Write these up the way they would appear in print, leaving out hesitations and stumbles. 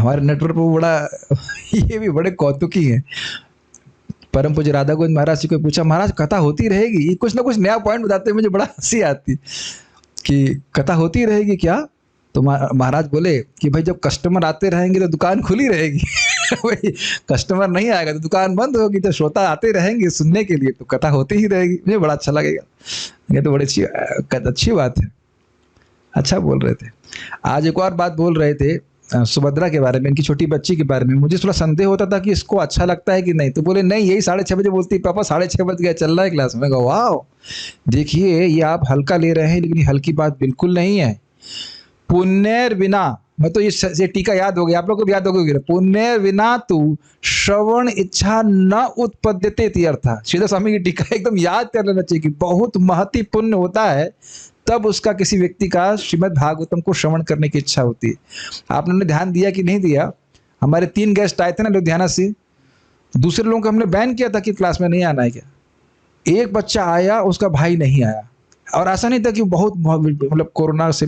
हमारे नेटवर्क पर बड़ा ये भी बड़े कौतुकी हैं। परम पूज्य राधा गोविंद महाराज जी को पूछा, महाराज कथा होती रहेगी? ये कुछ ना कुछ नया पॉइंट बताते हैं, मुझे बड़ा हंसी आती कि कथा होती रहेगी क्या? तो महाराज बोले कि भाई जब कस्टमर आते रहेंगे तो दुकान खुली रहेगी भाई कस्टमर नहीं आएगा तो दुकान बंद होगी, तो श्रोता आते रहेंगे सुनने के लिए तो कथा होती ही रहेगी। मुझे बड़ा अच्छा लगेगा, ये तो बड़ी अच्छी बात है। अच्छा बोल रहे थे। आज एक और बात बोल रहे थे सुभद्रा के बारे में, इनकी छोटी बच्ची के बारे में। मुझे थोड़ा संदेह होता था कि इसको अच्छा लगता है कि नहीं, तो बोले नहीं, यही 6:30 बजे बोलती, पापा 6:30 बज गया, चल रहा है क्लास में। वाह, देखिए ये आप हल्का ले रहे हैं, लेकिन ये हल्की बात बिल्कुल नहीं है। पुण्यर विना, मैं तो ये टीका याद हो गया, आप लोग को भी याद होगा, पुण्य विना तू श्रवण इच्छा न उत्पद्यते अर्थ। सीधा स्वामी की टीका एकदम याद कर लेना चाहिए कि बहुत महती पुण्य होता है तब उसका किसी व्यक्ति का श्रीमद् भागवतम को श्रवण करने की इच्छा होती है। आपने ध्यान दिया कि नहीं दिया? हमारे 3 गेस्ट आए थे ना लुधियाना से, दूसरे लोगों को हमने बैन किया था कि क्लास में नहीं आना है क्या। एक बच्चा आया, उसका भाई नहीं आया, और ऐसा नहीं था कि बहुत मतलब कोरोना से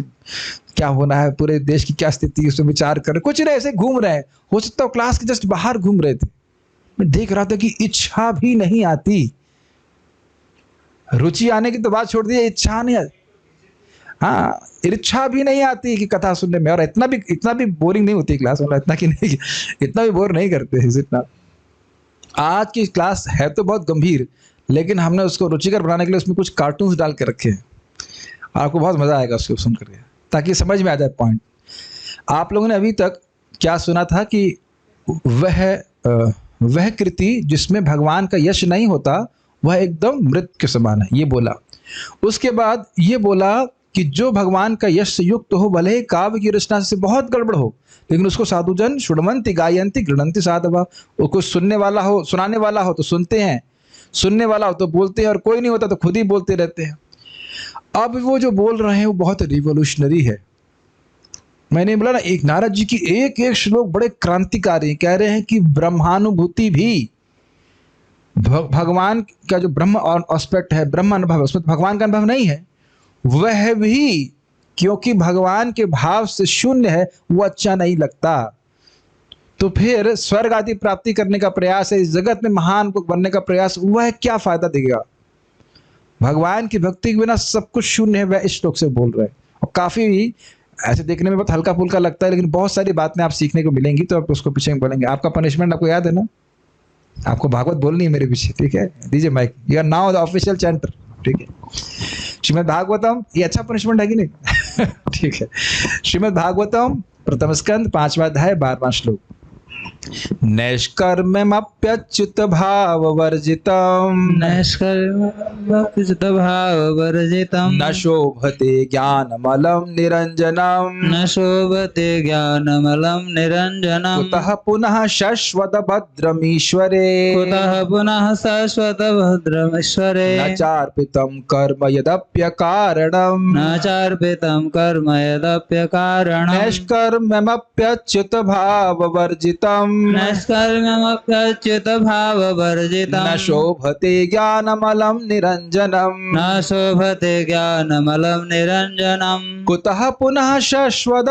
क्या होना है, पूरे देश की क्या स्थिति है उसमें विचार कर रहे, कुछ नहीं, ऐसे घूम रहे हैं। हो सकता है क्लास के जस्ट बाहर घूम रहे थे। मैं देख रहा था कि इच्छा भी नहीं आती। रुचि आने की तो बात छोड़ दी, इच्छा नहीं आती। हाँ, इच्छा भी नहीं आती कि कथा सुनने में, और इतना भी बोरिंग नहीं होती क्लास, मतलब इतना कि नहीं, इतना भी बोर नहीं करते जितना। आज की क्लास है तो बहुत गंभीर, लेकिन हमने उसको रुचिकर बनाने के लिए उसमें कुछ कार्टून्स डाल के रखे हैं। आपको बहुत मजा आएगा उसको सुन करके, ताकि समझ में आ जाए पॉइंट। आप लोगों ने अभी तक क्या सुना था कि वह कृति जिसमें भगवान का यश नहीं होता वह एकदम मृत के समान है, ये बोला। उसके बाद ये बोला कि जो भगवान का यश से युक्त हो, भले ही काव्य की रचना से बहुत गड़बड़ हो, लेकिन उसको साधुजन शुणवंती गायंती गृणंती साधवा। वो कुछ सुनने वाला हो, सुनाने वाला हो तो सुनते हैं, सुनने वाला हो तो बोलते हैं, और कोई नहीं होता तो खुद ही बोलते रहते हैं। अब वो जो बोल रहे हैं वो बहुत रिवोल्यूशनरी है। मैंने बोला ना, एक नारद जी की एक एक श्लोक बड़े क्रांतिकारी, कह रहे हैं कि ब्रह्मानुभूति भी, भगवान का जो ब्रह्म एस्पेक्ट है, ब्रह्म अनुभव, उसमें भगवान का अनुभव नहीं है, वह भी क्योंकि भगवान के भाव से शून्य है, वो अच्छा नहीं लगता। तो फिर स्वर्ग आदि प्राप्ति करने का प्रयास है, इस जगत में महान बनने का प्रयास, वह क्या फायदा देगा? भगवान की भक्ति के बिना सब कुछ शून्य है, वह इस श्लोक से बोल रहे हैं। और काफी ऐसे देखने में बहुत हल्का फुल्का लगता है, लेकिन बहुत सारी बातें आप सीखने को मिलेंगी, तो आप उसको पीछे में बोलेंगे। आपका पनिशमेंट आपको याद है ना? आपको भागवत बोलनी है मेरे पीछे, ठीक है? दीजिए mic, you are now the official chanter, ठीक है? श्रीमद् भागवतम, ये अच्छा पनिशमेंट है कि नहीं? ठीक है। श्रीमद् भागवतम प्रथम स्कंद 5वां अध्याय 12वां श्लोक। नैष्कर्म्यमप्यच्युत भाव वर्जितम, नैष्कर्म्यमप्यच्युत भाव वर्जितम, न शोभते ज्ञानमलं निरंजनम, न शोभते ज्ञानमलं निरंजनम। कुतः पुनः शश्वत भद्रमीश्वरे, कुतः पुनः शाश्वत भद्रमीश्वरे, न चार्पितं कर्म यदप्यकारणम, न चार्पितं कर्म यदप्यकारणम। नैष्कर्म्यमप्यच्युत भाव वर्जितम, नैष्कर्म्यमप्यच्युत भाव वर्जितम, न शोभते ज्ञानमलं निरंजनम, न शोभते ज्ञानमलं निरंजनम। कुतः पुनः शश्वत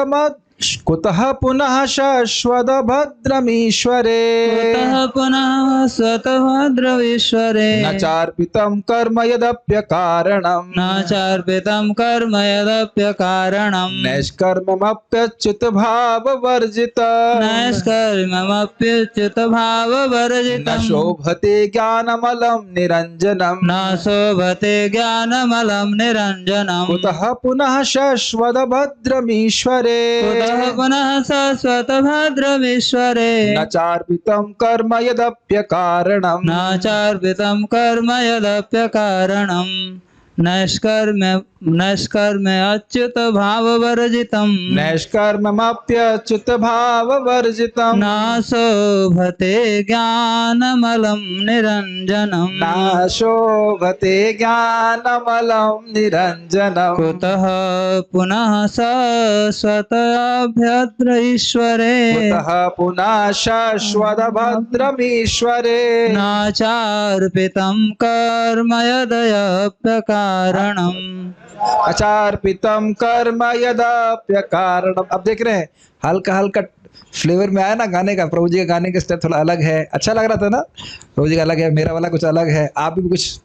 भद्रमीश्वरे, कुतः पुनः स्वतभद्रमीश्वरे, न चार्पितं कर्म यदप्यकारणम, न चार्पितं कर्म यदप्यकारणम। नैष्कर्म्यमप्यच्युत भाव वर्जितम, नैष्कर्म्यमप्यच्युत भाव न वर्जितम, शोभते ज्ञानमलं निरंजनम, न शोभते ज्ञानमलं निरंजनम। कुतः पुनः शश्वत भद्रमीश्वरे, कुतः पुनः शाश्वत भद्रमीश्वरे, न चार्पितं कर्म यदप्यकारणम, न चार्पितं कर्म यदप्यकारणम। नैष्कर्म्य अच्युत भाव वर्जितम, नैष्कर्म्यमप्यच्युत भाव वर्जितम, न शोभते ज्ञानमलं निरंजनम, न शोभते ज्ञानमलं निरंजनम। कुतः पुनः शाश्वत भद्रमीश्वरे, कुतः पुनः शश्वत भद्रमीश्वरे, न चार्पितं कर्म यदप्यकारणम, कारणम् अचार्पितम कर्म यदाप्यकारणम। अब देख रहे हैं हल्का हल्का फ्लेवर में आया ना गाने का। प्रभु जी के गाने के स्टेप थोड़ा अलग है, अच्छा लग रहा था ना। प्रभु जी का अलग है, मेरा वाला कुछ अलग है। आप भी कुछ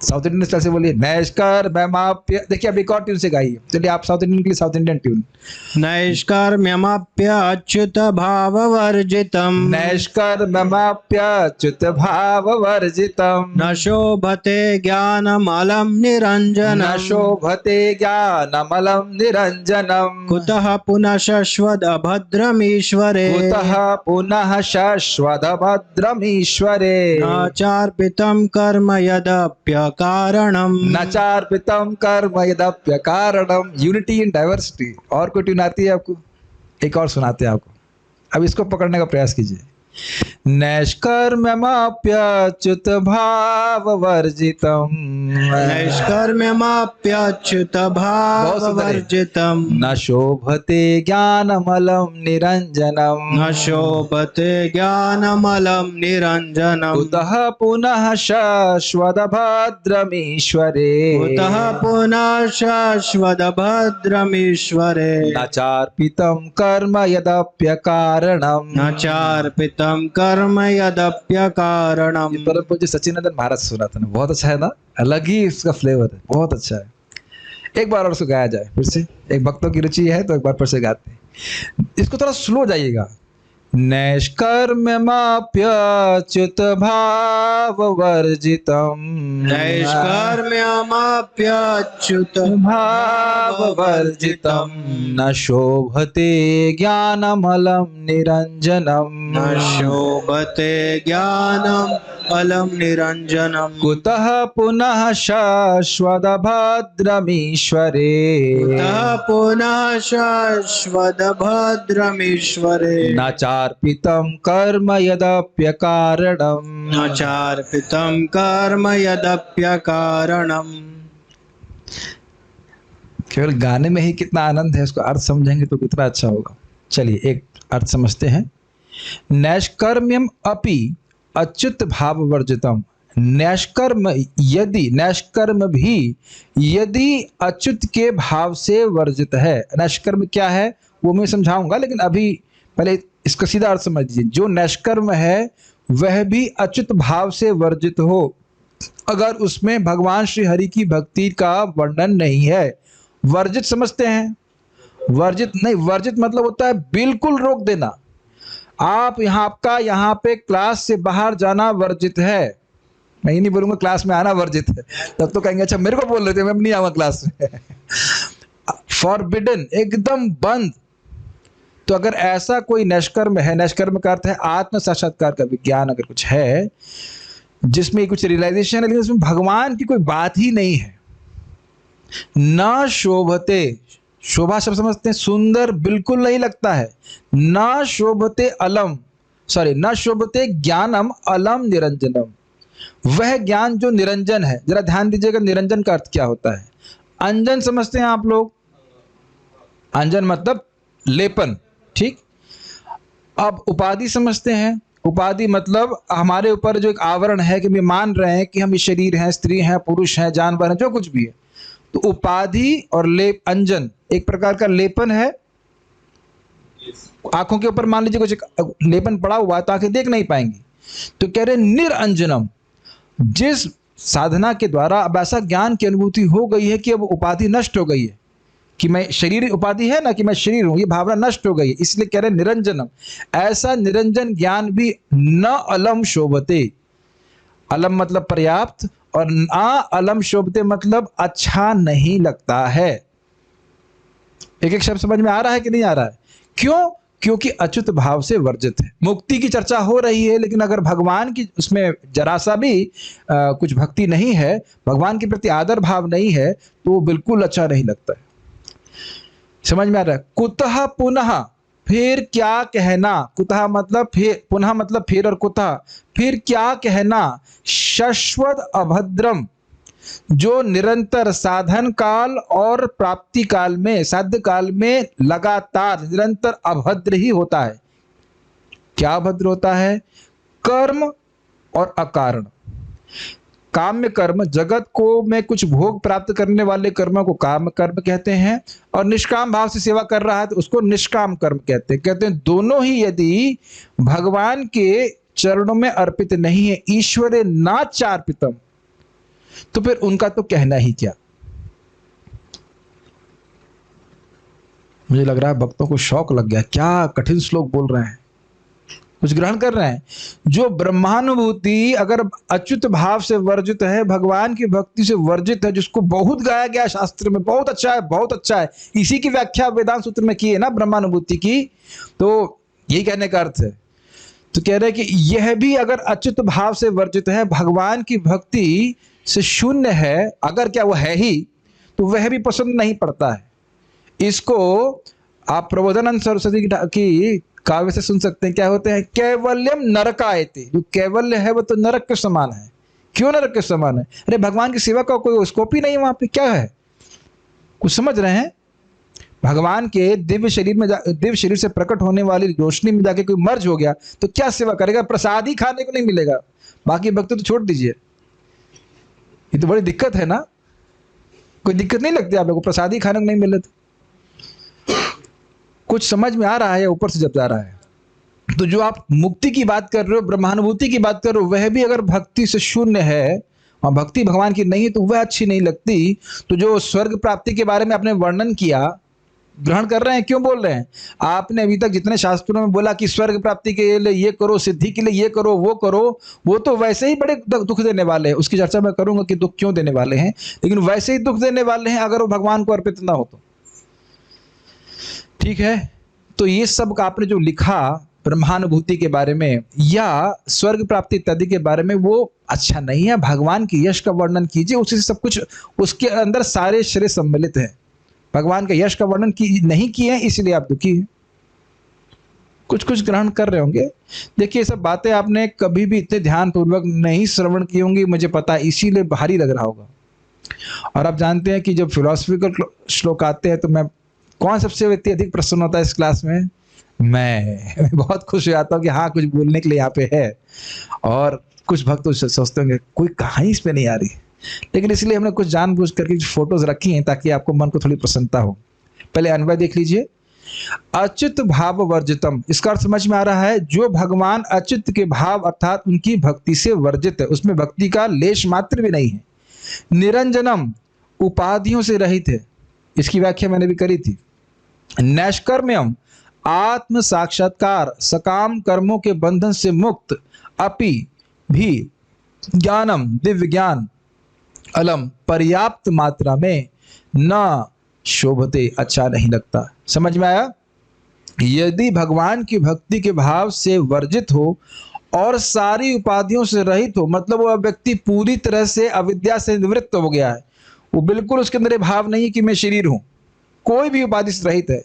साउथ इंडियन स्टाइल से बोलिए। नैष्कर्म्यमाप्य, देखिए अब एक और ट्यून से गाइए। चलिए आप साउथ इंडियन के लिए साउथ इंडियन ट्यून। नैष्कर्म्यमप्य अच्युत भाव वर्जितम। नैष्कर्म्यमाप्य अच्युत भाव वर्जितम। न शोभते ज्ञानमलं निरञ्जनम्। न शोभते ज्ञानमलं निरञ्जनम्। कुतः पुनः शश्वदभद्रमीश्वरे। कुतः पुनः शश्वदभद्रमीश्वरे। नाचार्पितं कर्म यदप्यकारणम्। न चार्पितम कर्म यदप्यकारणम। Unity in diversity. और कोई ट्यून आती है आपको? एक और सुनाते हैं आपको, अब इसको पकड़ने का प्रयास कीजिए। नैष्कर्म्यमाप्यच्युत भाव वर्जितम। नैष्कर्म्यमाप्यच्युत भाव वर्जितम्। न शोभते ज्ञानमलं निरञ्जनम्। न शोभते ज्ञानमलं निरञ्जनम्। कुतः पुनः शश्वदभद्रमीश्वरे। कुतः पुनः शश्वदभद्रमीश्वरे। न चार्पितं कर्म यदप्यकारणम्। न चार्पितं कर्म यदप्यकारणम्। परम पूज्य सच्चिदानंद महाराज सुना था ना, बहुत अच्छा है ना, अलग ही इसका फ्लेवर है, बहुत अच्छा है। एक बार और उसको गाया जाए फिर से, एक भक्तों की रुचि है तो एक बार फिर से गाते हैं। इसको थोड़ा स्लो जाइएगा। नैष्कर्म्यमाप्यच्युत भाव वर्जितम। नैष्कर्म्यमाप्यच्युत भाव वर्जितम। न शोभते ज्ञानमलं निरञ्जनम्। न शोभते ज्ञानम् अलम निरञ्जनम्। कुतः पुनः शश्वदभद्रमीश्वरे। कुतः पुनः शश्वदभद्रमीश्वरे। न चार्पितं कर्म यदप्यकारणम्। न चार्पितं कर्म यदप्यकारणम्। केवल गाने में ही कितना आनंद है, उसको अर्थ समझेंगे तो कितना अच्छा होगा। चलिए एक अर्थ समझते हैं। नैष्कर्म्यम अपि अच्युत भाव वर्जितम। नैष्कर्म यदि, नैष्कर्म भी यदि अच्युत के भाव से वर्जित है। नैष्कर्म क्या है वो मैं समझाऊंगा, लेकिन अभी पहले इसका सीधा अर्थ समझ लीजिए। जो नैष्कर्म है वह भी अच्युत भाव से वर्जित हो, अगर उसमें भगवान श्री हरि की भक्ति का वर्णन नहीं है। वर्जित समझते हैं? वर्जित नहीं, वर्जित मतलब होता है बिल्कुल रोक देना। आप यहाँ, आपका यहाँ पे क्लास से बाहर जाना वर्जित है। मैं ये नहीं बोलूंगा क्लास में आना वर्जित है, तब तो कहेंगे अच्छा मेरे को बोल रहे थे, मैं नहीं आऊंगा क्लास में। फॉरबिडन, एकदम बंद। तो अगर ऐसा कोई नैष्कर्म है, नैष्कर्म का अर्थ है आत्म साक्षात्कार का विज्ञान, अगर कुछ है जिसमें कुछ रियलाइजेशन है लेकिन उसमें भगवान की कोई बात ही नहीं है। न शोभते, शोभा शब्द समझते हैं, सुंदर बिल्कुल नहीं लगता है। न शोभते अलम, सॉरी, न शोभते ज्ञानम अलम निरंजनम। वह ज्ञान जो निरंजन है, जरा ध्यान दीजिएगा निरंजन का अर्थ क्या होता है। अंजन समझते हैं आप लोग? अंजन मतलब लेपन, ठीक। अब उपाधि समझते हैं? उपाधि मतलब हमारे ऊपर जो एक आवरण है कि हम मान रहे हैं कि हम इस शरीर हैं, स्त्री हैं, पुरुष हैं, जानवर हैं, जो कुछ भी है। तो उपाधि और लेप, अंजन एक प्रकार का लेपन है। आंखों के ऊपर मान लीजिए कुछ लेपन पड़ा हुआ है तो आंखें देख नहीं पाएंगी, तो कह रहे निरंजनम। जिस साधना के द्वारा अब ऐसा ज्ञान की अनुभूति हो गई है कि अब उपाधि नष्ट हो गई है, कि मैं शरीर, उपाधि है ना कि मैं शरीर हूं, ये भावना नष्ट हो गई है, इसलिए कह रहे निरंजनम। ऐसा निरंजन ज्ञान भी न अलम शोभते, अलम मतलब पर्याप्त, और ना अलम शोभते मतलब अच्छा नहीं लगता है। एक एक शब्द समझ में आ रहा है कि नहीं आ रहा है? क्यों? क्योंकि अच्युत भाव से वर्जित है। मुक्ति की चर्चा हो रही है, लेकिन अगर भगवान की उसमें जरा सा भी कुछ भक्ति नहीं है, भगवान के प्रति आदर भाव नहीं है, तो वो बिल्कुल अच्छा नहीं लगता है। समझ में आ रहा है? कुतः पुनः, फिर क्या कहना। कुतः मतलब फिर, पुनः मतलब फिर, और कुतः फिर क्या कहना। शश्वत अभद्रम, जो निरंतर साधन काल और प्राप्ति काल में, साध्य काल में लगातार निरंतर अभद्र ही होता है। क्या अभद्र होता है? कर्म और अकारण। काम्य कर्म, जगत को में कुछ भोग प्राप्त करने वाले कर्मों को काम कर्म कहते हैं, और निष्काम भाव से सेवा कर रहा है तो उसको निष्काम कर्म कहते हैं। कहते हैं दोनों ही यदि भगवान के चरणों में अर्पित नहीं है, ईश्वरे नाचार्पितम, तो फिर उनका तो कहना ही क्या। मुझे लग रहा है भक्तों को शौक लग गया, क्या कठिन श्लोक बोल रहे हैं, कुछ ग्रहण कर रहे हैं। जो ब्रह्मानुभूति अगर अच्युत भाव से वर्जित है, भगवान की भक्ति से वर्जित है, जिसको बहुत गाया गया शास्त्र में, बहुत अच्छा है बहुत अच्छा है, इसी की व्याख्या वेदांत सूत्र में की है ना ब्रह्मानुभूति की, तो यही कहने का अर्थ है। तो कह रहे हैं कि यह भी अगर अच्युत भाव से वर्जित है, भगवान की भक्ति से शून्य है, अगर क्या वो है ही, तो वह भी पसंद नहीं पड़ता है। इसको आप प्रबोधानंद सरस्वती की काव्य से सुन सकते हैं। क्या होते हैं, कैवल्यम नरकायते, जो कैवल्य है वो तो नरक के समान है। क्यों नरक के समान है? अरे भगवान की सेवा का कोई स्कोप ही नहीं वहां पे, क्या है, कुछ समझ रहे हैं? भगवान के दिव्य शरीर से प्रकट होने वाली रोशनी में जाके कोई मर्ज हो गया तो क्या सेवा करेगा? प्रसाद ही खाने को नहीं मिलेगा, बाकी भक्ति तो छोड़ दीजिए। ये तो बड़ी दिक्कत है ना। कोई दिक्कत नहीं लगती आप लोगों को प्रसाद ही खाने को नहीं मिले तो? कुछ समझ में आ रहा है, ऊपर से जब जा रहा है। तो जो आप मुक्ति की बात कर रहे हो, ब्रह्मानुभूति की बात कर रहे हो, वह भी अगर भक्ति से शून्य है और भक्ति भगवान की नहीं है तो वह अच्छी नहीं लगती। तो जो स्वर्ग प्राप्ति के बारे में आपने वर्णन किया, ग्रहण कर रहे हैं? क्यों बोल रहे हैं? आपने अभी तक जितने शास्त्रों में बोला कि स्वर्ग प्राप्ति के लिए ये करो, सिद्धि के लिए ये करो, वो तो वैसे ही बड़े दुख देने वाले हैं। उसकी चर्चा मैं करूंगा कि दुख क्यों देने वाले हैं, लेकिन वैसे ही दुख देने वाले हैं अगर वो भगवान को अर्पित ना हो तो। ठीक है, तो ये सब आपने जो लिखा ब्रह्मानुभूति के बारे में या स्वर्ग प्राप्ति इत्यादि के बारे में, वो अच्छा नहीं है। भगवान की यश का वर्णन कीजिए, उसी से सब कुछ, उसके अंदर सारे श्रेय सम्मिलित हैं। भगवान का यश का वर्णन नहीं किए हैं, इसलिए आप दुखी हैं। कुछ कुछ ग्रहण कर रहे होंगे। देखिए, सब बातें आपने कभी भी इतने ध्यानपूर्वक नहीं श्रवण की होंगी, मुझे पता है, इसीलिए भारी लग रहा होगा। और आप जानते हैं कि जब फिलोसफिकल श्लोक आते हैं तो मैं कौन सबसे व्यक्ति अधिक प्रसन्न होता है इस क्लास में? मैं बहुत खुश हो जाता हूँ कि हाँ, कुछ बोलने के लिए यहाँ पे है। और कुछ भक्त तो सोचते होंगे कोई कहानी इस पे नहीं आ रही, लेकिन इसलिए हमने कुछ जानबूझ करके फोटोज रखी हैं ताकि आपको मन को थोड़ी प्रसन्नता हो। पहले अन्वय देख लीजिए। अच्युत भाव वर्जितम, इसका अर्थ समझ में आ रहा है, जो भगवान अच्युत के भाव अर्थात उनकी भक्ति से वर्जित है, उसमें भक्ति का लेश मात्र भी नहीं है। निरंजनम, उपाधियों से रहित है, इसकी व्याख्या मैंने भी करी थी। नैष्कर्म्यम, आत्म साक्षात्कार, सकाम कर्मों के बंधन से मुक्त, अपि भी ज्ञानम, दिव्य ज्ञान, अलम, पर्याप्त मात्रा में, न शोभते, अच्छा नहीं लगता। समझ में आया? यदि भगवान की भक्ति के भाव से वर्जित हो और सारी उपाधियों से रहित हो, मतलब वह व्यक्ति पूरी तरह से अविद्या से निवृत्त हो गया है, वो बिल्कुल उसके अंदर भाव नहीं है कि मैं शरीर हूं, कोई भी उपाधि से रहित है।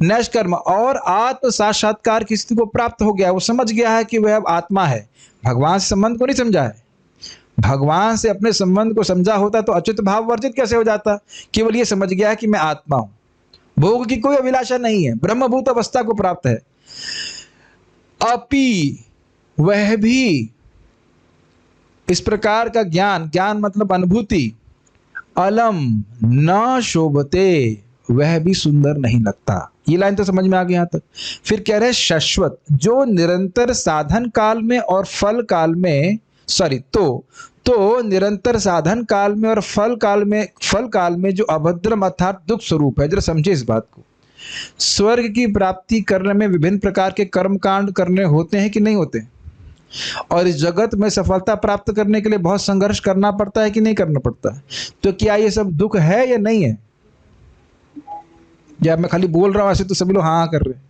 नैष्कर्म, और आत्म साक्षात्कार की स्थिति को प्राप्त हो गया, वो समझ गया है कि वह अब आत्मा है। भगवान से संबंध को नहीं समझा है, भगवान से अपने संबंध को समझा होता तो अच्युत भाव वर्जित कैसे हो जाता? केवल ये समझ गया है कि मैं आत्मा हूं, भोग की कोई अभिलाषा नहीं है, ब्रह्मभूत अवस्था को प्राप्त है। अपि, वह भी इस प्रकार का ज्ञान, ज्ञान मतलब अनुभूति, अलम, न शोभते, वह भी सुंदर नहीं लगता। ये लाइन तो समझ में आ गई यहां तक। फिर कह रहे शाश्वत, जो निरंतर साधन काल में और फल काल में, तो निरंतर साधन काल में और फल काल में जो अभद्रम अर्थात दुख स्वरूप है। जरा समझिए इस बात को। स्वर्ग की प्राप्ति करने में विभिन्न प्रकार के कर्म कांड करने होते हैं कि नहीं होते? और इस जगत में सफलता प्राप्त करने के लिए बहुत संघर्ष करना पड़ता है कि नहीं करना पड़ता है? तो क्या ये सब दुख है या नहीं है? या मैं खाली बोल रहा हूं ऐसे तो सभी लोग हाँ कर रहे हैं?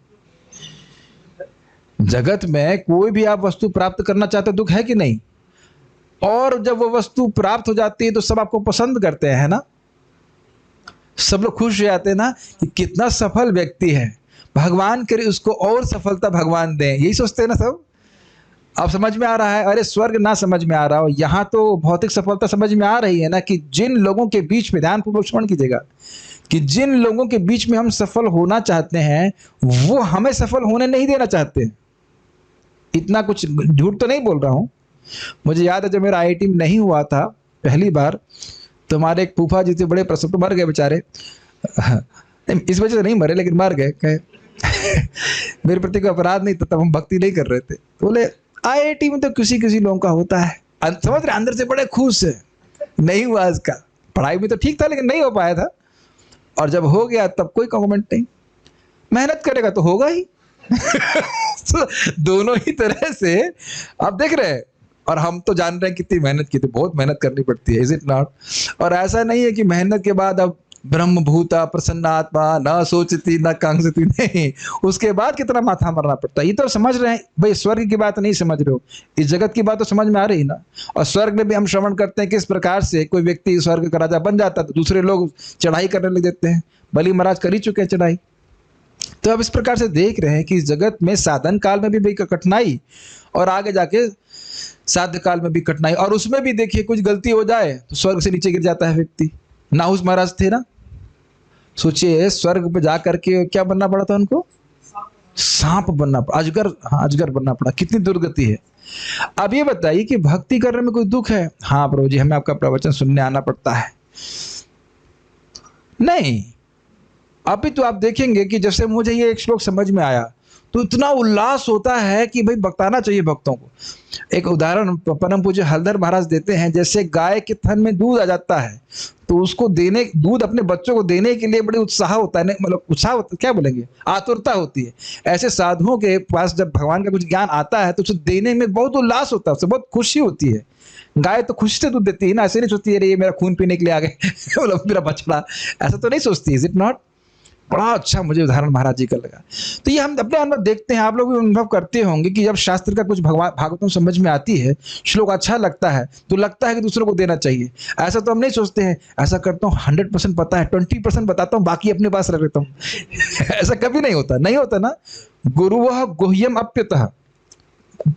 जगत में कोई भी आप वस्तु प्राप्त करना चाहते, दुख है कि नहीं? और जब वो वस्तु प्राप्त हो जाती है तो सब आपको पसंद करते हैं, है ना? सब लोग खुश हो जाते हैं ना कि कितना सफल व्यक्ति है, भगवान करे उसको और सफलता भगवान दें, यही सोचते हैं ना सब। अब समझ में आ रहा है? अरे स्वर्ग ना समझ में आ रहा हो, यहाँ तो भौतिक सफलता समझ में आ रही है ना, कि जिन लोगों के बीच में, ध्यानपूर्वक श्रवण कीजिएगा, कि जिन लोगों के बीच में हम सफल होना चाहते हैं वो हमें सफल होने नहीं देना चाहते। इतना कुछ झूठ तो नहीं बोल रहा हूं। मुझे याद है जब मेरा IIT में नहीं हुआ था पहली बार तुम्हारे एक फूफा जी थे, बड़े प्रसन्न, तो मर गए बेचारे, इस वजह से नहीं मरे लेकिन मर गए, कहे मेरे प्रति कोई अपराध नहीं था, तब हम भक्ति नहीं कर रहे थे। तो बोले IIT में तो किसी किसी लोगों का होता है, समझ रहे, अंदर से बड़े खुश है, नहीं हुआ इसका, पढ़ाई में तो ठीक था लेकिन नहीं हो पाया था, और जब हो गया तब कोई कमेंट नहीं, मेहनत करेगा तो होगा ही। तो दोनों ही तरह से आप देख रहे हैं, और हम तो जान रहे हैं कितनी मेहनत की थी, बहुत मेहनत करनी पड़ती है, इज इट नॉट? और ऐसा नहीं है कि मेहनत के बाद अब ब्रह्म भूता प्रसन्नात्मा न सोचती न कांक्षती, नहीं, उसके बाद कितना माथा मरना पड़ता है। ये तो समझ रहे हैं भाई, स्वर्ग की बात नहीं समझ रहे हो, इस जगत की बात तो समझ में आ रही ना। और स्वर्ग में भी हम श्रवण करते हैं किस प्रकार से कोई व्यक्ति स्वर्ग का राजा बन जाता है तो दूसरे लोग चढ़ाई करने लग देते हैं, बलि महाराज कर ही चुके हैं चढ़ाई। तो अब इस प्रकार से देख रहे हैं कि इस जगत में साधन काल में भी कठिनाई, और आगे जाके साध्य काल में भी कठिनाई, और उसमें भी देखिए कुछ गलती हो जाए तो स्वर्ग से नीचे गिर जाता है व्यक्ति। नाहुस महाराज थे ना, सोचिए स्वर्ग पे जा करके क्या बनना पड़ा था उनको, सांप बनना पड़ा, अजगर, हाँ अजगर बनना पड़ा, कितनी दुर्गति है। अब ये बताइए कि भक्ति करने में कोई दुख है? हाँ प्रभु जी, हमें आपका प्रवचन सुनने आना पड़ता है, नहीं। अभी तो आप देखेंगे कि जैसे मुझे ये एक श्लोक समझ में आया तो इतना उल्लास होता है कि भाई बताना चाहिए भक्तों को। एक उदाहरण परम पूज्य हलधर महाराज देते हैं, जैसे गाय के थन में दूध आ जाता है तो उसको देने, दूध अपने बच्चों को देने के लिए बड़े उत्साह होता है, मतलब उत्साह होता, क्या बोलेंगे, आतुरता होती है। ऐसे साधुओं के पास जब भगवान का कुछ ज्ञान आता है तो उसे देने में बहुत उल्लास होता है, उससे बहुत खुशी होती है। गाय तो खुशी से दूध देती है ना, ऐसे नहीं सोचती है ये मेरा खून पीने के लिए आ गए, मतलब मेरा बछड़ा, ऐसा तो नहीं सोचती, इज इट नॉट? बड़ा अच्छा मुझे उदाहरण महाराज जी का लगा। तो ये हम अपने अनुभव देखते हैं, आप लोग भी अनुभव करते होंगे कि जब शास्त्र का कुछ भागवतों समझ में आती है, श्लोक अच्छा लगता है तो लगता है कि दूसरों को देना चाहिए। ऐसा तो हम नहीं सोचते हैं, ऐसा करता हूँ 100% पता है, 20% बताता हूँ, बाकी अपने पास रख लेता हूँ। ऐसा कभी नहीं होता, नहीं होता ना। गुरुवः गुह्यम अप्यतः,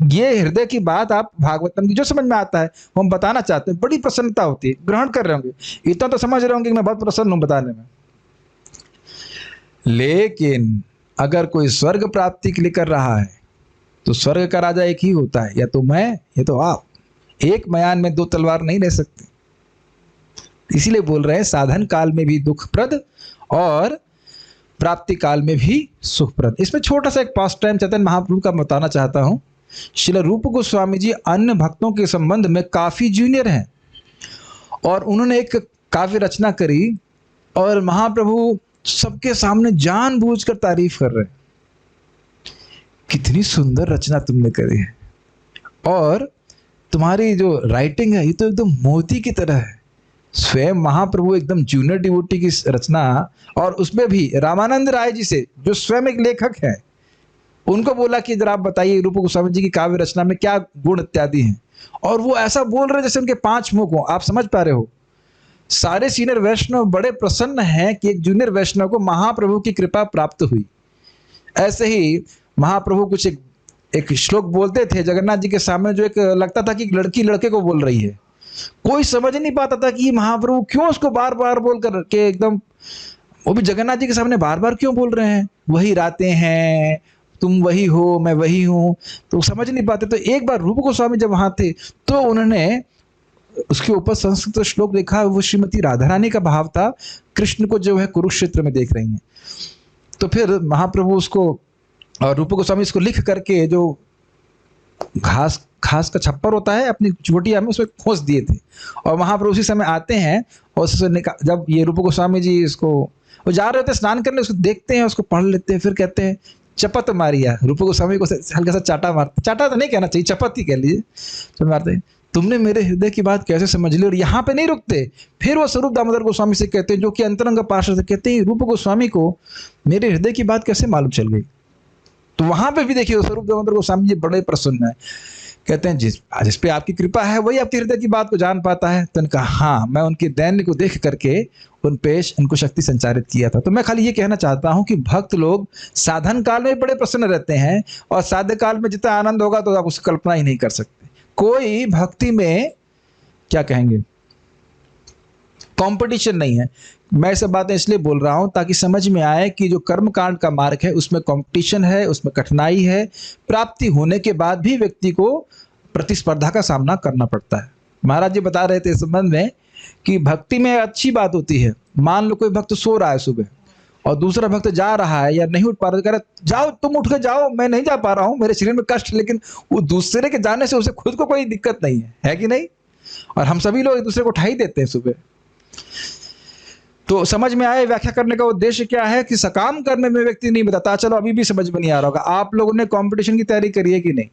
ये हृदय की बात आप भागवतम की जो समझ में आता है वो हम बताना चाहते हैं, बड़ी प्रसन्नता होती है, ग्रहण कर रहे होंगे, इतना तो समझ रहे होंगे कि मैं बहुत प्रसन्न हूँ बताने में। लेकिन अगर कोई स्वर्ग प्राप्ति के लिए कर रहा है तो स्वर्ग का राजा एक ही होता है, या तो मैं या तो आप, एक मयान में दो तलवार नहीं ले सकते। इसीलिए बोल रहे हैं साधन काल में भी दुखप्रद और प्राप्ति काल में भी सुखप्रद। इसमें छोटा सा एक पास्ट टाइम चैतन्य महाप्रभु का बताना चाहता हूँ। श्रील रूप गोस्वामी जी अन्य भक्तों के संबंध में काफी जूनियर हैं, और उन्होंने एक काव्य रचना करी और महाप्रभु सबके सामने जानबूझकर तारीफ कर रहे हैं, कितनी सुंदर रचना तुमने करी है, और तुम्हारी जो राइटिंग है ये तो एकदम मोती की तरह है। स्वयं महाप्रभु एकदम जूनियर डिवोटी की रचना, और उसमें भी रामानंद राय जी से जो स्वयं एक लेखक है, उनको बोला कि जरा आप बताइए रूप गोस्वामी जी की काव्य रचना में क्या गुण इत्यादि हैं, और वो ऐसा बोल रहे जैसे उनके 5 मुख हो। आप समझ पा रहे हो, सारे सीनियर वैष्णव बड़े प्रसन्न हैं कि एक जूनियर वैष्णव को महाप्रभु की कृपा प्राप्त हुई। ऐसे ही महाप्रभु कुछ एक श्लोक बोलते थे जगन्नाथ जी के सामने, जो एक लगता था कि लड़की लड़के को बोल रही है, कोई समझ नहीं पाता था कि महाप्रभु क्यों उसको बार बार बोल कर के एकदम, वो भी जगन्नाथ जी के सामने बार बार क्यों बोल रहे हैं, वही रातें हैं, तुम वही हो मैं वही हूँ, तो समझ नहीं पाते। तो एक बार रूप गोस्वामी जब वहाँ थे तो उन्होंने उसके ऊपर संस्कृत श्लोक लिखा, वो श्रीमती राधा रानी का भाव था, कृष्ण को जो है कुरुक्षेत्र में देख रही हैं। तो फिर महाप्रभु उसको और रूप गोस्वामी इसको लिख करके जो घास का छप्पर होता है अपनी चोटिया में उसमें खोस दिए थे, और महाप्रभु उसी समय आते हैं और जब ये रूप गोस्वामी जी इसको, वो जा रहे थे स्नान करने, उसको देखते हैं, उसको पढ़ लेते हैं, फिर कहते हैं चपत मारिया, रूप गोस्वामी को हल्का सा चाटा मारते, चाटा तो नहीं कहना चाहिए, चपत ही कह लीजिए, तो मारते हैं, तुमने मेरे हृदय की बात कैसे समझ ली। और यहाँ पे नहीं रुकते, फिर वो स्वरूप दामोदर गोस्वामी से कहते हैं, जो कि अंतरंग पार्षद से, कहते हैं रूप गोस्वामी को मेरे हृदय की बात कैसे मालूम चल गई। तो वहां पे भी देखिए स्वरूप दामोदर गोस्वामी जी बड़े प्रसन्न है, कहते हैं जिस पे आपकी कृपा है वही आपके हृदय की बात को जान पाता है। तो उनका हाँ, मैं उनके दैन्य को देख करके उन पेश उनको शक्ति संचारित किया था। तो मैं खाली ये कहना चाहता हूँ कि भक्त लोग साधन काल में बड़े प्रसन्न रहते हैं, और साध्य काल में जितना आनंद होगा तो आप उसकी कल्पना ही नहीं कर सकते। कोई भक्ति में क्या कहेंगे, कंपटीशन नहीं है। मैं सब बातें इसलिए बोल रहा हूं ताकि समझ में आए कि जो कर्मकांड का मार्ग है उसमें कंपटीशन है, उसमें कठिनाई है, प्राप्ति होने के बाद भी व्यक्ति को प्रतिस्पर्धा का सामना करना पड़ता है। महाराज जी बता रहे थे इस संबंध में कि भक्ति में अच्छी बात होती है। मान लो कोई भक्त सो रहा है सुबह और दूसरा भक्त जा रहा है या नहीं उठ पा रहा है, कह रहा जाओ तुम उठ के जाओ, मैं नहीं जा पा रहा हूं, मेरे शरीर में कष्ट, लेकिन वो दूसरे के जाने से उसे खुद को कोई दिक्कत नहीं है कि नहीं? और हम सभी लोग एक दूसरे को उठा ही देते हैं सुबह। तो समझ में आए व्याख्या करने का उद्देश्य क्या है कि सकाम करने में व्यक्ति नहीं बताता। चलो अभी भी समझ में नहीं आ रहा होगा। आप लोगों ने कंपटीशन की तैयारी करी है कि नहीं?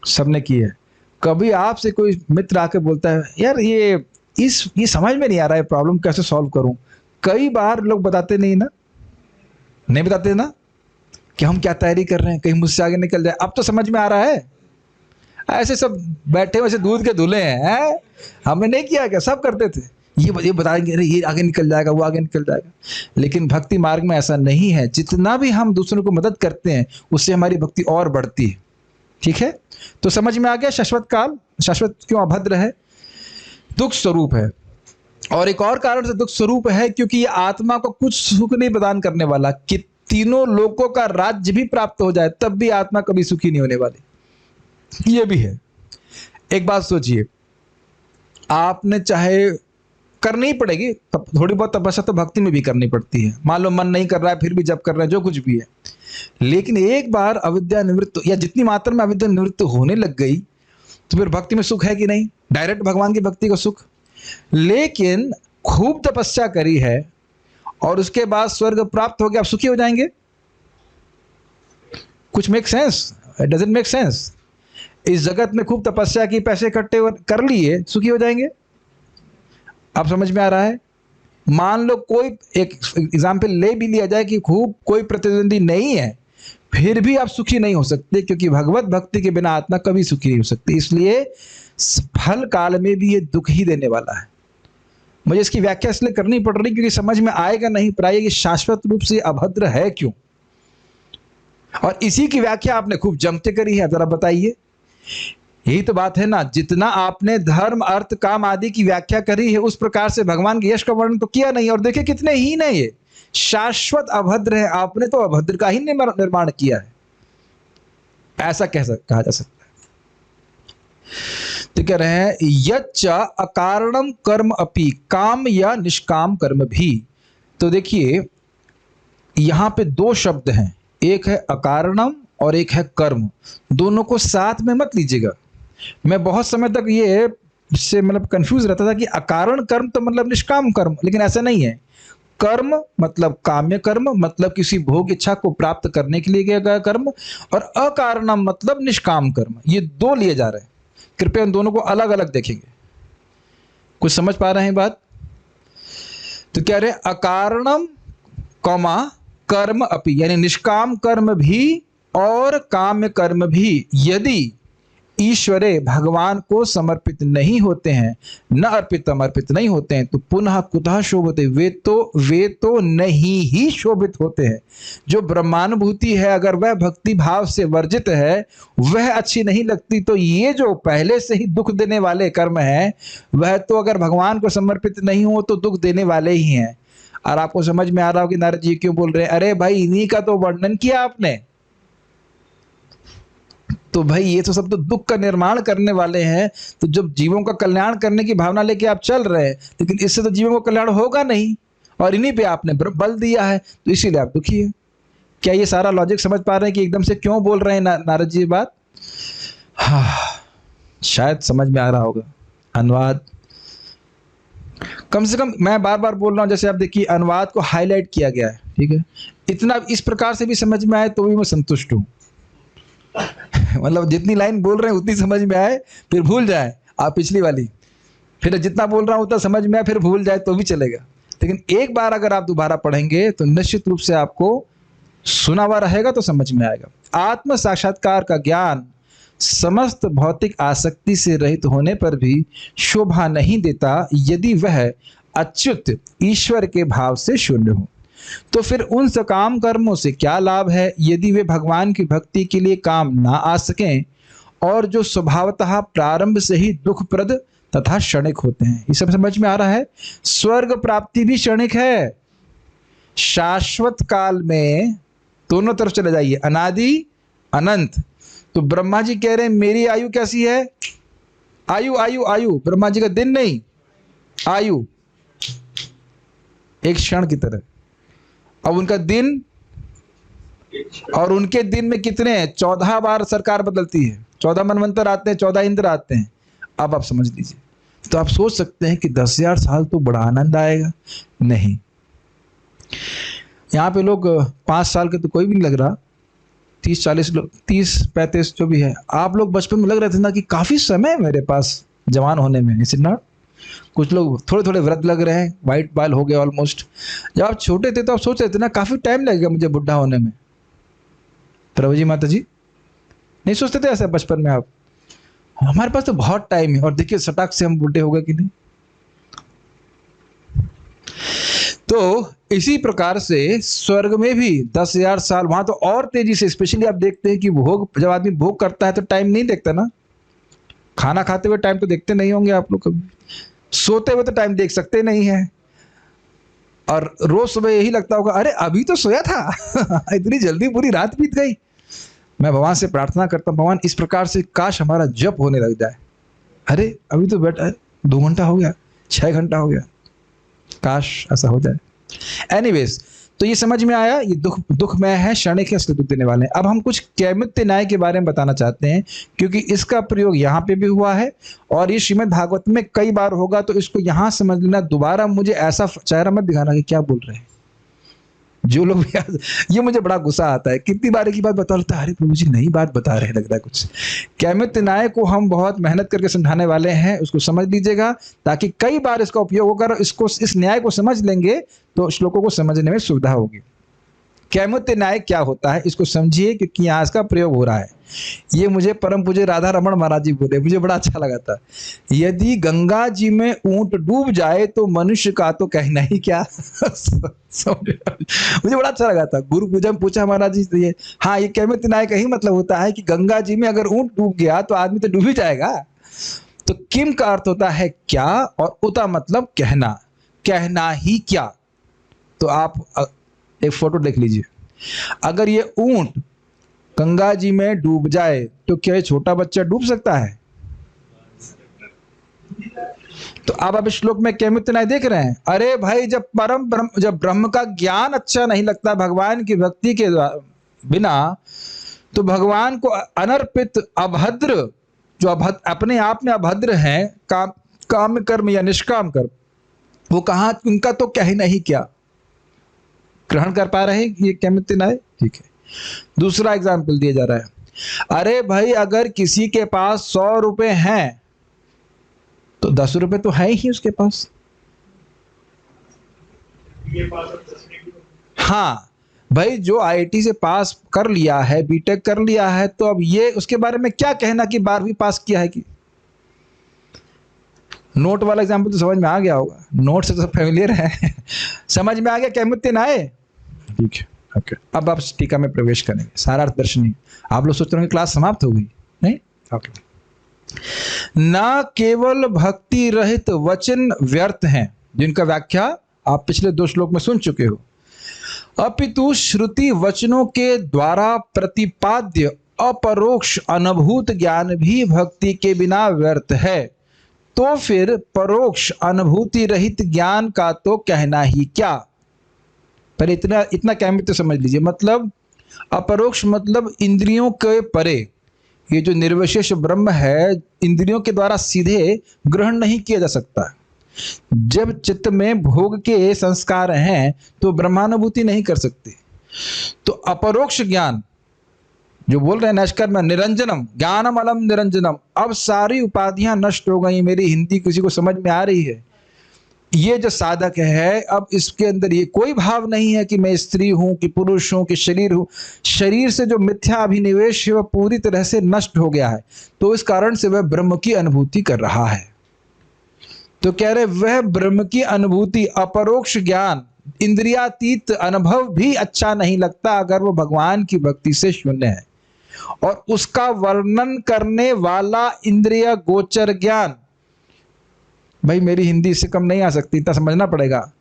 सबने की है। कभी आपसे कोई मित्र आके बोलता है यार ये समझ में नहीं आ रहा है, प्रॉब्लम कैसे सॉल्व करूं? कई बार लोग बताते नहीं ना, नहीं बताते ना कि हम क्या तैयारी कर रहे हैं, कहीं मुझसे आगे निकल जाए। अब तो समझ में आ रहा है। ऐसे सब बैठे वैसे दूध के धुले हैं, हमने नहीं किया क्या? सब करते थे। ये बताएंगे अरे ये आगे निकल जाएगा, वो आगे निकल जाएगा। लेकिन भक्ति मार्ग में ऐसा नहीं है। जितना भी हम दूसरों को मदद करते हैं उससे हमारी भक्ति और बढ़ती है। ठीक है, तो समझ में आ गया शाश्वत काल, शाश्वत क्यों अभद्र है? दुख स्वरूप है। और एक और कारण से दुख स्वरूप है क्योंकि ये आत्मा को कुछ सुख नहीं प्रदान करने वाला। कि तीनों लोकों का राज्य भी प्राप्त हो जाए तब भी आत्मा कभी सुखी नहीं होने वाली, ये भी है। एक बात सोचिए, आपने चाहे करनी ही पड़ेगी तब थोड़ी बहुत तपस्या तो भक्ति में भी करनी पड़ती है। मान लो मन नहीं कर रहा है फिर भी जब कर रहे हैं, जो कुछ भी है। लेकिन एक बार अविद्या निवृत्त या जितनी मात्रा में अविद्या निवृत्त होने लग गई तो फिर भक्ति में सुख है कि नहीं? डायरेक्ट भगवान की भक्ति का सुख। लेकिन खूब तपस्या करी है और उसके बाद स्वर्ग प्राप्त हो गया, आप सुखी हो जाएंगे? कुछ make sense? It doesn't make sense. इस जगत में खूब तपस्या की, पैसे इकट्ठे कर लिए, सुखी हो जाएंगे? आप समझ में आ रहा है? मान लो कोई एक एग्जाम्पल ले भी लिया जाए कि खूब कोई प्रतिद्वंदी नहीं है, फिर भी आप सुखी नहीं हो सकते, क्योंकि भगवत भक्ति के बिना आत्मा कभी सुखी नहीं हो सकती। इसलिए फल काल में भी ये दुख ही देने वाला है। मुझे इसकी व्याख्या इसलिए करनी पड़ रही क्योंकि समझ में आएगा नहीं प्राय कि शाश्वत रूप से अभद्र है क्यों। और इसी की व्याख्या आपने खूब जमते करी है। जरा बताइए, यही तो बात है ना। जितना आपने धर्म अर्थ काम आदि की व्याख्या करी है उस प्रकार से भगवान के यश का वर्णन तो किया नहीं। और देखिए कितने ही नहीं, ये शाश्वत अभद्र है, आपने तो अभद्र का ही निर्माण किया है, ऐसा कहा जा सकता है। तो कह रहे हैं यच्च अकारणम कर्म अपि, काम या निष्काम कर्म भी। तो देखिए यहां पे दो शब्द हैं, एक है अकारणम और एक है कर्म। दोनों को साथ में मत लीजिएगा। मैं बहुत समय तक ये इससे मतलब कंफ्यूज रहता था कि अकारण कर्म तो मतलब निष्काम कर्म, लेकिन ऐसा नहीं है। कर्म मतलब काम्य कर्म, मतलब किसी भोग इच्छा को प्राप्त करने के लिए किया गया कर्म, और अकारणम मतलब निष्काम कर्म। ये दो लिए जा रहे हैं। कृपया इन दोनों को अलग अलग देखेंगे। कुछ समझ पा रहे हैं बात? तो कह रहे अकारणम कौमा कर्म अपि, यानी निष्काम कर्म भी और काम्य कर्म भी यदि ईश्वरे भगवान को समर्पित नहीं होते हैं, न अर्पितम अर्पित नहीं होते हैं, तो पुनः कुतः शोभते, वे तो नहीं ही शोभित होते हैं। जो ब्रह्मानुभूति है अगर वह भक्ति भाव से वर्जित है, वह अच्छी नहीं लगती। तो ये जो पहले से ही दुख देने वाले कर्म हैं, वह तो अगर भगवान को समर्पित नहीं हो तो दुख देने वाले ही हैं। और आपको समझ में आ रहा हो कि नारद जी क्यों बोल रहे हैं, अरे भाई इन्हीं का तो वर्णन किया आपने, तो भाई ये तो सब तो दुख का निर्माण करने वाले हैं। तो जब जीवों का कल्याण करने की भावना लेके आप चल रहे हैं, लेकिन इससे तो जीवों का कल्याण होगा नहीं, और इन्हीं पे आपने बल दिया है, तो इसीलिए आप दुखी है। क्या ये सारा लॉजिक समझ पा रहे हैं कि एकदम से क्यों बोल रहे हैं नारद जी बात? हाँ, शायद समझ में आ रहा होगा। अनुवाद कम से कम मैं बार बार बोल रहा हूं, जैसे आप देखिए अनुवाद को हाईलाइट किया गया है, ठीक है। इतना इस प्रकार से भी समझ में आए तो भी मैं संतुष्ट हूं। मतलब जितनी लाइन बोल रहे हैं उतनी समझ में आए, फिर भूल जाए आप पिछली वाली, फिर जितना बोल रहा हूं उतना समझ में आए, फिर भूल जाए तो भी चलेगा। लेकिन एक बार अगर आप दोबारा पढ़ेंगे तो निश्चित रूप से आपको सुना हुआ रहेगा तो समझ में आएगा। आत्म साक्षात्कार का ज्ञान समस्त भौतिक आसक्ति से रहित होने पर भी शोभा नहीं देता यदि वह अच्युत ईश्वर के भाव से शून्य हो। तो फिर उन सकाम कर्मों से क्या लाभ है यदि वे भगवान की भक्ति के लिए काम ना आ सकें और जो स्वभावतः प्रारंभ से ही दुखप्रद तथा क्षणिक होते हैं। ये सब समझ में आ रहा है? स्वर्ग प्राप्ति भी क्षणिक है। शाश्वत काल में दोनों तरफ चले जाइए, अनादि अनंत। तो ब्रह्मा जी कह रहे हैं मेरी आयु कैसी है? आयु आयु आयु, ब्रह्मा जी का दिन नहीं, आयु एक क्षण की तरह। अब उनका दिन, और उनके दिन में कितने हैं, 14 बार सरकार बदलती है, 14 मनवंतर आते हैं, 14 इंद्र आते हैं। अब आप समझ लीजिए। तो आप सोच सकते हैं कि 10,000 साल तो बड़ा आनंद आएगा। नहीं, यहाँ पे लोग 5 साल के तो कोई भी नहीं लग रहा, 30-40 लोग, 30-35 जो भी है। आप लोग बचपन में लग रहे थे ना कि काफी समय है मेरे पास जवान होने में, इस नॉट। कुछ लोग थोड़े थोड़े व्रत लग रहे हैं, वाइट बाल हो गए ऑलमोस्ट। जब आप छोटे थे तो आप सोच रहे थे ना काफी टाइम लगेगा मुझे बुढ़ा होने में। प्रभु जी, माता जी नहीं सोचते थे ऐसा बचपन में आप? हमारे पास तो बहुत टाइम है, और देखिए सटाक से हम बूढ़े हो गए कि नहीं। तो इसी प्रकार से स्वर्ग में भी 10,000 साल, वहां तो और तेजी से। स्पेशली आप देखते हैं कि भोग, जब आदमी भोग करता है तो टाइम नहीं देखता ना। खाना खाते हुए टाइम तो देखते नहीं होंगे आप लोग कभी, सोते हुए तो टाइम देख सकते नहीं है, और रोज सुबह यही लगता होगा अरे अभी तो सोया था इतनी जल्दी पूरी रात बीत गई। मैं भगवान से प्रार्थना करता हूँ, भगवान इस प्रकार से काश हमारा जप होने लग जाए। अरे अभी तो बैठा है, 2 घंटा हो गया, 6 घंटा हो गया, काश ऐसा हो जाए। एनीवेज, तो ये समझ में आया, ये दुखमय है, क्षणिक है, असली दुख देने वाले हैं। अब हम कुछ कैमित्य न्याय के बारे में बताना चाहते हैं, क्योंकि इसका प्रयोग यहाँ पे भी हुआ है और ये श्रीमद् भागवत में कई बार होगा, तो इसको यहाँ समझ लेना। दोबारा मुझे ऐसा चेहरा मत दिखाना कि क्या बोल रहे हैं जो लोग भी। ये मुझे बड़ा गुस्सा आता है, कितनी बार की बात बता रहा है, अरे प्रभु जी नई बात बता रहे हैं लग रहा है कुछ। कैमित्य न्याय को हम बहुत मेहनत करके समझाने वाले हैं, उसको समझ लीजिएगा, ताकि कई बार इसका उपयोग होकर इस न्याय को समझ लेंगे तो श्लोकों को समझने में सुविधा होगी। कैमित्य न्याय क्या होता है इसको समझिए, क्योंकि यहाँ इसका प्रयोग हो रहा है। ये मुझे परम पूज्य राधा रमण महाराज जी बोले, मुझे बड़ा अच्छा लगा था। यदि गंगा जी में ऊंट डूब जाए तो मनुष्य का तो कहना ही क्या। मुझे बड़ा अच्छा लगा था। गुरु पूजा में पूछा महाराज जी से, हाँ ये कैमित्य न्याय का ही मतलब होता है कि गंगा जी में अगर ऊंट डूब गया तो आदमी तो डूब ही जाएगा। तो किम का अर्थ होता है क्या, और उता मतलब कहना, कहना ही क्या। तो आप एक फोटो देख लीजिए, अगर ये ऊंट गंगा जी में डूब जाए तो क्या ये छोटा बच्चा डूब सकता है? तो आप इस श्लोक में कैमित्य न्याय देख रहे हैं। अरे भाई, जब ब्रह्म का ज्ञान अच्छा नहीं लगता भगवान की भक्ति के बिना, तो भगवान को अनर्पित अभद्र, जो अपने आप में अभद्र हैं, काम कर्म या निष्काम कर्म, वो कहाँ, उनका तो कहना ही क्या। ग्रहण कर पा रहे हैं ये कैमित्य न्याय? ठीक है। दूसरा एग्जाम्पल दिया जा रहा है। अरे भाई, अगर किसी के पास 100 रुपए हैं तो 10 रुपए तो है ही उसके पास। हाँ भाई, जो आईआईटी से पास कर लिया है, बीटेक कर लिया है, तो अब ये उसके बारे में क्या कहना कि 12वीं पास किया है कि। नोट वाला एग्जाम्पल तो समझ में आ गया होगा, नोट से तो फैमिलियर है। समझ में आ गया कैमित्य न्याय? ठीक है, ओके। अब आप टीका में प्रवेश करेंगे, सारा अर्थ दर्शनी। आप लोग सोच रहे हैं क्लास समाप्त हो गई? नहीं, ओके। ना केवल भक्ति रहित वचन व्यर्थ हैं, जिनका व्याख्या आप पिछले 2 श्लोक में सुन चुके हो, अपितु श्रुति वचनों के द्वारा प्रतिपाद्य अपरोक्ष अनुभूत ज्ञान भी भक्ति के बिना व्यर्थ है। तो फिर परोक्ष अनुभूति रहित ज्ञान का तो कहना ही क्या। पर इतना कैमित्य समझ लीजिए। मतलब अपरोक्ष मतलब इंद्रियों के परे, ये जो निर्विशेष ब्रह्म है इंद्रियों के द्वारा सीधे ग्रहण नहीं किया जा सकता। जब चित्त में भोग के संस्कार हैं तो ब्रह्मानुभूति नहीं कर सकते। तो अपरोक्ष ज्ञान जो बोल रहे हैं नष्कर में, निरंजनम ज्ञानम अलम निरंजनम। अब सारी उपाधियां नष्ट हो गई। मेरी हिंदी किसी को समझ में आ रही है? ये जो साधक है, अब इसके अंदर ये कोई भाव नहीं है कि मैं स्त्री हूं कि पुरुष हूं कि शरीर हूं। शरीर से जो मिथ्या अभिनिवेश है वह पूरी तरह से नष्ट हो गया है, तो इस कारण से वह ब्रह्म की अनुभूति कर रहा है। तो कह रहे वह ब्रह्म की अनुभूति, अपरोक्ष ज्ञान, इंद्रियातीत अनुभव भी अच्छा नहीं लगता अगर वो भगवान की भक्ति से शून्य है। और उसका वर्णन करने वाला इंद्रिय गोचर ज्ञान, भाई मेरी हिंदी इससे कम नहीं आ सकती, इतना समझना पड़ेगा।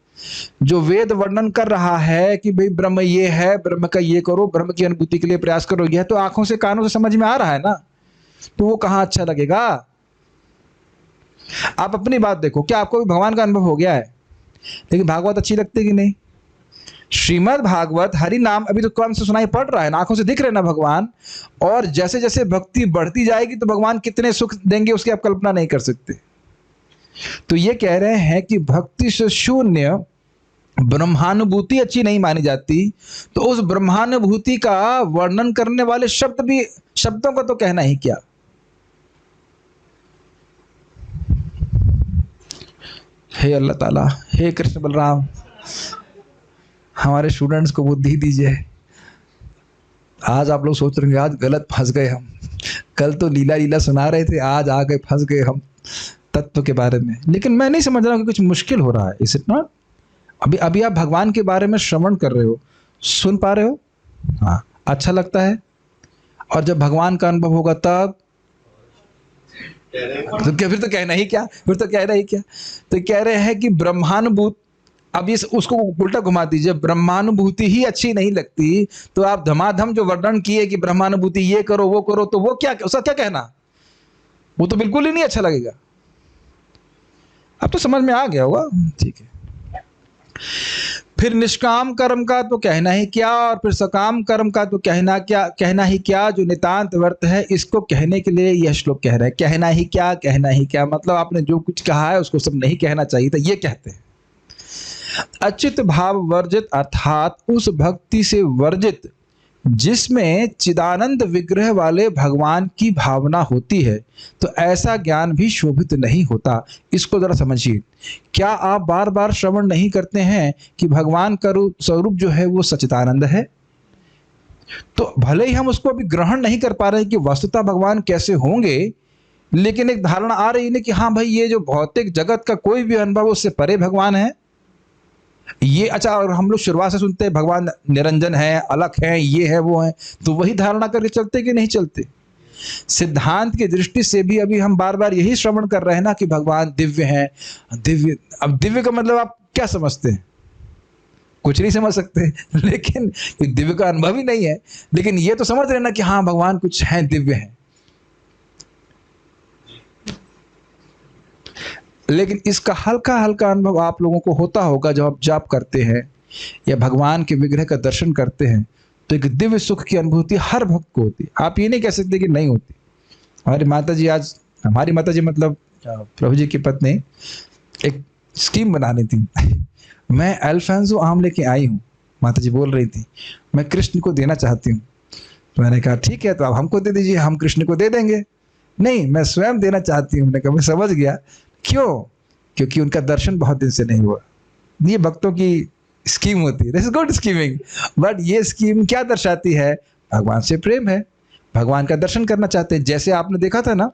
जो वेद वर्णन कर रहा है कि भाई ब्रह्म ये है, ब्रह्म का ये करो, ब्रह्म की अनुभूति के लिए प्रयास करो, यह तो आंखों से कानों से समझ में आ रहा है ना, तो वो कहाँ अच्छा लगेगा। आप अपनी बात देखो, क्या आपको भी भगवान का अनुभव हो गया है? लेकिन भागवत अच्छी लगती कि नहीं? श्रीमद् भागवत हरि नाम अभी तो कौन से सुनाई पड़ रहा है ना, आंखों से दिख रहे ना भगवान, और जैसे जैसे भक्ति बढ़ती जाएगी तो भगवान कितने सुख देंगे उसकी आप कल्पना नहीं कर सकते। तो ये कह रहे हैं कि भक्ति से शून्य ब्रह्मानुभूति अच्छी नहीं मानी जाती, तो उस ब्रह्मानुभूति का वर्णन करने वाले शब्द भी, शब्दों का तो कहना ही क्या। हे अल्लाह ताला, हे कृष्ण बलराम, हमारे स्टूडेंट्स को बुद्धि दीजिए। आज आप लोग सोच रहे हैं आज गलत फंस गए हम, कल तो लीला लीला सुना रहे थे, आज आ गए फंस गए हम तत्व के बारे में। लेकिन मैं नहीं समझ रहा हूँ कि कुछ मुश्किल हो रहा है, इस इतना अभी अभी आप भगवान के बारे में श्रवण कर रहे हो, सुन पा रहे हो, हाँ अच्छा लगता है। और जब भगवान का अनुभव होगा तब तो क्या, फिर तो कहना ही क्या, फिर तो कहना ही क्या। तो कह रहे हैं कि ब्रह्मानुभूत, अब ये उसको उल्टा घुमा दीजिए, ब्रह्मानुभूति ही अच्छी नहीं लगती तो आप धमाधम जो वर्णन किए कि ब्रह्मानुभूति ये करो वो करो, तो वो क्या, उसका क्या कहना, वो तो बिल्कुल ही नहीं अच्छा लगेगा। अब तो समझ में आ गया होगा, ठीक है। फिर निष्काम कर्म का तो कहना ही क्या, और फिर सकाम कर्म का तो कहना ही क्या, जो नितांत वर्त है, इसको कहने के लिए यह श्लोक कह रहा है। कहना ही क्या, मतलब आपने जो कुछ कहा है उसको सब नहीं कहना चाहिए था, ये कहते हैं। अच्युत भाव वर्जित, अर्थात उस भक्ति से वर्जित जिसमें चिदानंद विग्रह वाले भगवान की भावना होती है, तो ऐसा ज्ञान भी शोभित नहीं होता। इसको जरा समझिए। क्या आप बार बार श्रवण नहीं करते हैं कि भगवान का स्वरूप जो है वो सच्चिदानंद है? तो भले ही हम उसको अभी ग्रहण नहीं कर पा रहे हैं कि वस्तुतः भगवान कैसे होंगे, लेकिन एक धारणा आ रही है कि हाँ भाई, ये जो भौतिक जगत का कोई भी अनुभव उससे परे भगवान है ये। अच्छा, और हम लोग शुरुआत से सुनते हैं भगवान निरंजन है, अलग है, ये है वो है, तो वही धारणा करके चलते कि नहीं चलते? सिद्धांत की दृष्टि से भी अभी हम बार बार यही श्रवण कर रहे हैं ना कि भगवान दिव्य हैं। दिव्य, अब दिव्य का मतलब आप क्या समझते हैं? कुछ नहीं समझ सकते, लेकिन दिव्य का अनुभव ही नहीं है, लेकिन ये तो समझ रहे ना कि हाँ भगवान कुछ है, दिव्य है। लेकिन इसका हल्का हल्का अनुभव आप लोगों को होता होगा जब आप जाप करते हैं या भगवान के विग्रह का दर्शन करते हैं, तो एक दिव्य सुख की अनुभूति हर भक्त को होती है। आप ये नहीं कह सकते कि नहीं होती। हमारी माता जी, आज हमारी माता जी मतलब प्रभु जी की पत्नी, एक स्कीम बनानी थी। मैं अल्फांसो आम लेके आई हूँ, माता जी बोल रही थी, मैं कृष्ण को देना चाहती हूँ। तो मैंने कहा ठीक है, तो आप हमको दे दीजिए, हम कृष्ण को दे देंगे। नहीं, मैं स्वयं देना चाहती हूँ। मैंने कहा मैं समझ गया, क्यों? क्योंकि उनका दर्शन बहुत दिन से नहीं हुआ। ये भक्तों की स्कीम होती है, this is good scheming. But ये स्कीम क्या दर्शाती है? भगवान से प्रेम है, भगवान का दर्शन करना चाहते हैं। जैसे आपने देखा था ना,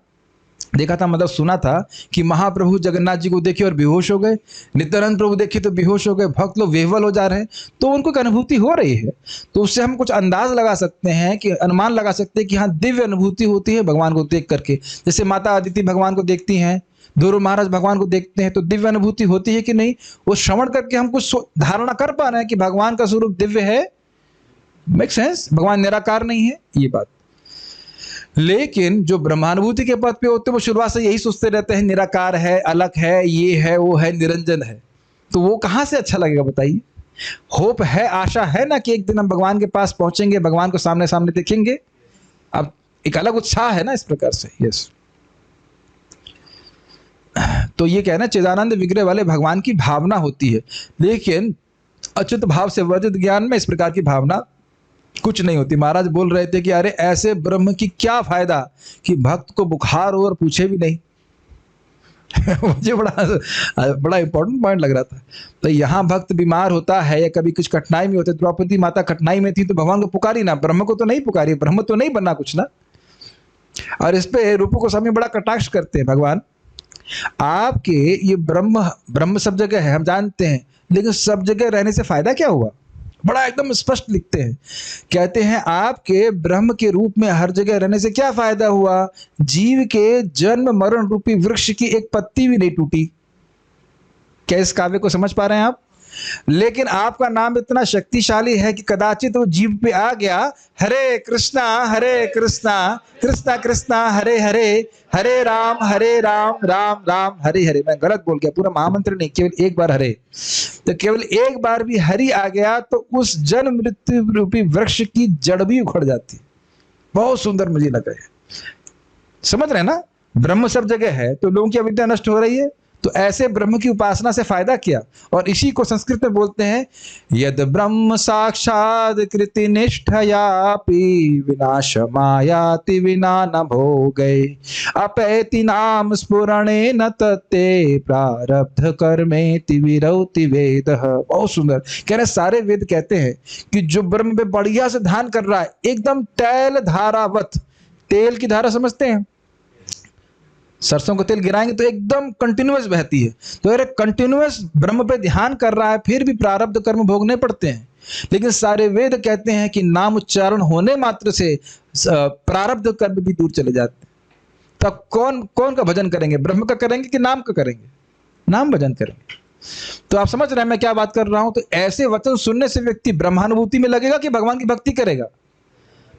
देखा था मतलब सुना था कि महाप्रभु जगन्नाथ जी को देखे और बेहोश हो गए, नित्यानंद प्रभु देखे तो बेहोश हो गए, भक्त लोग विह्वल हो जा रहे हैं, तो उनको एक अनुभूति हो रही है। तो उससे हम कुछ अंदाज लगा सकते हैं, कि अनुमान लगा सकते हैं कि हाँ दिव्य अनुभूति होती है भगवान को देख करके। जैसे माता अदिति भगवान को देखती हैं, ध्रुव महाराज भगवान को देखते हैं, तो दिव्य अनुभूति होती है कि नहीं? वो श्रवण करके हम कुछ धारणा कर पा रहे हैं कि भगवान का स्वरूप दिव्य है। Make sense? भगवान निराकार नहीं है, ये बात। लेकिन जो ब्रह्मानुभूति के पद पे होते हैं वो शुरुआत से यही सोचते रहते हैं, निराकार है, अलग है, ये है, वो है, निरंजन है। तो वो कहाँ से अच्छा लगेगा बताइए? होप है, आशा है ना कि एक दिन हम भगवान के पास पहुंचेंगे, भगवान को सामने सामने देखेंगे। अब एक अलग उत्साह है ना इस प्रकार से। यस, तो ये कहना चिदानंद विग्रह वाले भगवान की भावना होती है, लेकिन अच्युत भाव से वर्जित ज्ञान में इस प्रकार की भावना कुछ नहीं होती। महाराज बोल रहे थे कि अरे ऐसे ब्रह्म की क्या फायदा कि भक्त को बुखार हो और पूछे भी नहीं। मुझे बड़ा इंपॉर्टेंट पॉइंट लग रहा था। तो यहाँ भक्त बीमार होता है या कभी कुछ कठिनाई में होते, द्रौपदी माता कठिनाई में थी तो भगवान को पुकारी ना, ब्रह्म को तो नहीं पुकारी, ब्रह्म तो नहीं बनना कुछ ना। और इस पे रूप गोस्वामी बड़ा कटाक्ष करते हैं, भगवान आपके ये ब्रह्म सब जगह है हम जानते हैं, लेकिन सब जगह रहने से फायदा क्या हुआ? बड़ा एकदम स्पष्ट लिखते हैं, कहते हैं आपके ब्रह्म के रूप में हर जगह रहने से क्या फायदा हुआ? जीव के जन्म मरण रूपी वृक्ष की एक पत्ती भी नहीं टूटी। क्या इस काव्य को समझ पा रहे हैं आप? लेकिन आपका नाम इतना शक्तिशाली है कि कदाचित वो जीभ पे आ गया, हरे कृष्णा कृष्णा कृष्णा हरे हरे, हरे राम राम राम हरे हरे। मैं गलत बोल गया, पूरा महामंत्र नहीं, केवल एक बार हरे। तो केवल एक बार भी हरि आ गया तो उस जन्म मृत्यु रूपी वृक्ष की जड़ भी उखड़ जाती। बहुत सुंदर मुझे लगा है। समझ रहे हैं ना, ब्रह्म सब जगह है तो लोगों की अविद्या नष्ट हो रही है, तो ऐसे ब्रह्म की उपासना से फायदा क्या। और इसी को संस्कृत में बोलते हैं, यद ब्रह्म साक्षात् कृति निष्ठयापि विनाश मायाति विना न भोगे अपैति नाम स्फुरणे न तत्ते प्रारब्ध कर्मेति विरौति वेद। बहुत सुंदर कह रहे, सारे वेद कहते हैं कि जो ब्रह्म पे बढ़िया से ध्यान कर रहा है, एकदम तैल धारावत, तेल की धारा समझते हैं, सरसों का तेल गिराएंगे तो एकदम कंटिन्यूअस बहती है, तो अरे कंटिन्यूअस ब्रह्म पे ध्यान कर रहा है, फिर भी प्रारब्ध कर्म भोगने पड़ते हैं। लेकिन सारे वेद कहते हैं कि नाम उच्चारण होने मात्र से प्रारब्ध कर्म भी दूर चले जाते हैं। तब कौन कौन का भजन करेंगे, ब्रह्म का करेंगे कि नाम का करेंगे? नाम भजन करेंगे। तो आप समझ रहे हैं मैं क्या बात कर रहा हूं। तो ऐसे वचन सुनने से व्यक्ति ब्रह्मानुभूति में लगेगा कि भगवान की भक्ति करेगा?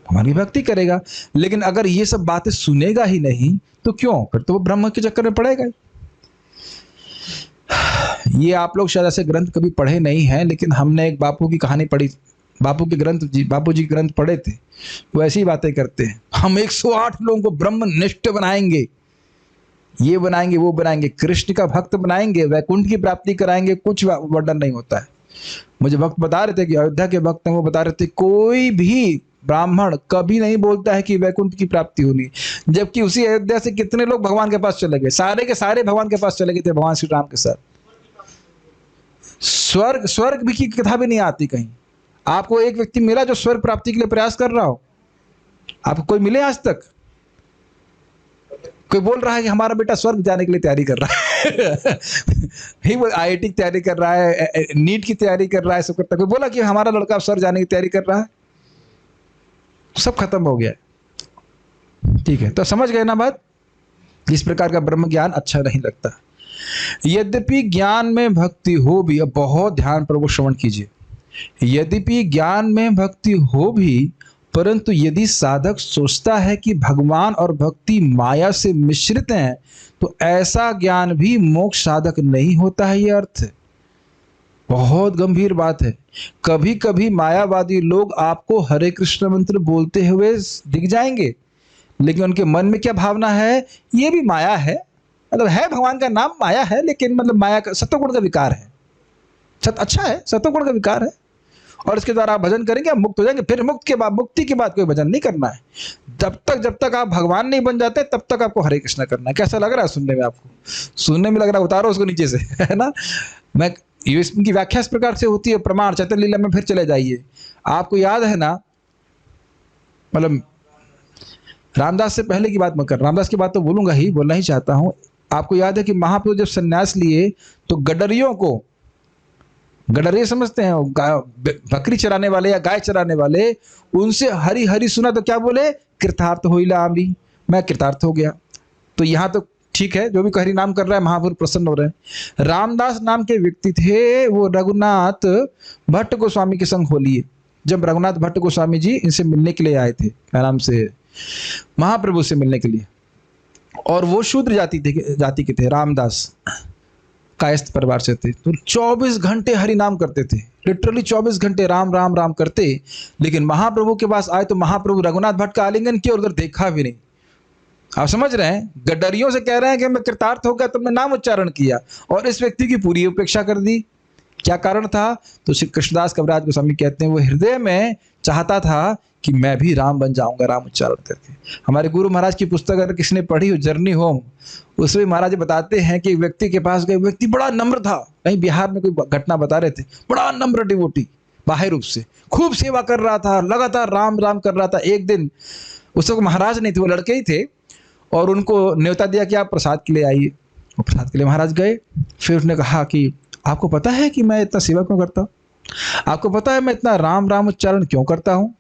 भगवान की भक्ति करेगा। लेकिन अगर ये सब बातें सुनेगा ही नहीं तो क्यों, फिर तो वो ब्रह्म के चक्कर में पड़ेगा। ये आप लोग शायद ऐसे ग्रंथ कभी पढ़े नहीं हैं, लेकिन हमने एक बापू की कहानी पढ़ी, बापू जी ग्रंथ पढ़े थे, वो ऐसी बातें करते हैं, हम 108 लोगों को ब्रह्मनिष्ठ बनाएंगे, ये बनाएंगे वो बनाएंगे, कृष्ण का भक्त बनाएंगे, वैकुंठ की प्राप्ति कराएंगे, कुछ वर्णन नहीं होता है। मुझे भक्त बता रहे थे कि अयोध्या के भक्त हैं, वो बता रहे थे कोई भी ब्राह्मण कभी नहीं बोलता है कि वैकुंठ की प्राप्ति होनी, जबकि उसी अयोध्या से कितने लोग भगवान के पास चले गए, सारे के सारे भगवान के पास चले गए थे, भगवान श्री राम के साथ। स्वर्ग भी की कथा भी नहीं आती कहीं। आपको एक व्यक्ति मिला जो स्वर्ग प्राप्ति के लिए प्रयास कर रहा हो? आपको कोई मिले आज तक? कोई बोल रहा है कि हमारा बेटा स्वर्ग जाने के लिए तैयारी कर रहा है ही वो IIT की तैयारी कर रहा है, नीट की तैयारी कर रहा है, सब करता है। कोई बोला कि हमारा लड़का स्वर्ग जाने की तैयारी कर रहा है? सब खत्म हो गया है। ठीक है, तो समझ गए ना बात। इस प्रकार का ब्रह्म ज्ञान अच्छा नहीं लगता। यद्यपि ज्ञान में भक्ति हो भी, अब बहुत ध्यान पूर्वक श्रवण कीजिए, यद्यपि ज्ञान में भक्ति हो भी, परंतु यदि साधक सोचता है कि भगवान और भक्ति माया से मिश्रित हैं, तो ऐसा ज्ञान भी मोक्ष साधक नहीं होता है। ये अर्थ है, बहुत गंभीर बात है। कभी कभी मायावादी लोग आपको हरे कृष्ण मंत्र बोलते हुए दिख जाएंगे, लेकिन उनके मन में क्या भावना है, ये भी माया है, मतलब है भगवान का नाम माया है, लेकिन मतलब माया का सत्वगुण का विकार है। अच्छा है, सत्वगुण का विकार है, और इसके द्वारा आप भजन करेंगे, आप मुक्त हो जाएंगे। फिर मुक्ति के बाद कोई भजन नहीं करना है। जब तक आप भगवान नहीं बन जाते तब तक आपको हरे कृष्णा करना है। कैसा लग रहा है सुनने में? आपको सुनने में लग रहा है, उतारो उसको नीचे से, है ना। मैं इसकी व्याख्या इस प्रकार से होती है, प्रमाण चैतन्य लीला में फिर चले जाइए। आपको याद है ना, मतलब रामदास से पहले की बात मत कर, रामदास की बात तो बोलूंगा ही, बोलना ही चाहता हूं। आपको याद है कि महाप्रभु जब सन्यास लिए तो गडरियों को, गडरिये समझते हैं, बकरी चराने वाले या गाय चराने वाले, उनसे हरि हरि सुना तो क्या बोले, कृतार्थ होइला आमी, मैं कृतार्थ हो गया। तो यहाँ तो ठीक है, जो भी हरि नाम कर रहा है महापुरुष प्रसन्न हो रहे हैं। रामदास नाम के व्यक्ति थे, वो रघुनाथ भट्ट गोस्वामी के संग हो लिए। जब रघुनाथ भट्ट गोस्वामी जी इनसे मिलने के लिए आए थे, आराम से महाप्रभु से मिलने के लिए, और वो शूद्र जाति के थे, रामदास कायस्थ परिवार से थे, तो 24 घंटे हरि नाम करते थे, लिटरली 24 घंटे राम राम राम करते। लेकिन महाप्रभु के पास आए तो महाप्रभु रघुनाथ भट्ट का आलिंगन किया और उधर देखा भी नहीं। आप समझ रहे हैं, गड्डरियों से कह रहे हैं कि मैं कृतार्थ हो गया, तुमने नाम उच्चारण किया, और इस व्यक्ति की पूरी उपेक्षा कर दी। क्या कारण था? तो श्री कृष्णदास कविराज गोस्वामी कहते हैं वो हृदय में चाहता था कि मैं भी राम बन जाऊंगा राम उच्चारण करके। हमारे गुरु महाराज की पुस्तक अगर किसी ने पढ़ी हो, जर्नी होम, उसमें महाराज बताते हैं कि एक व्यक्ति के पास गए, व्यक्ति बड़ा नम्र था, कहीं बिहार में कोई घटना बता रहे थे, बड़ा नम्र डिवोटी, बाह्य रूप से खूब सेवा कर रहा था, लगातार राम राम कर रहा था। एक दिन उस वक्त महाराज नहीं थे, वो लड़के ही थे, और उनको न्योता दिया कि आप प्रसाद के लिए आइए। वो प्रसाद के लिए महाराज गए। फिर उसने कहा कि आपको पता है कि मैं इतना सेवा क्यों करता हूँ, आपको पता है मैं इतना राम राम उच्चारण क्यों करता हूँ?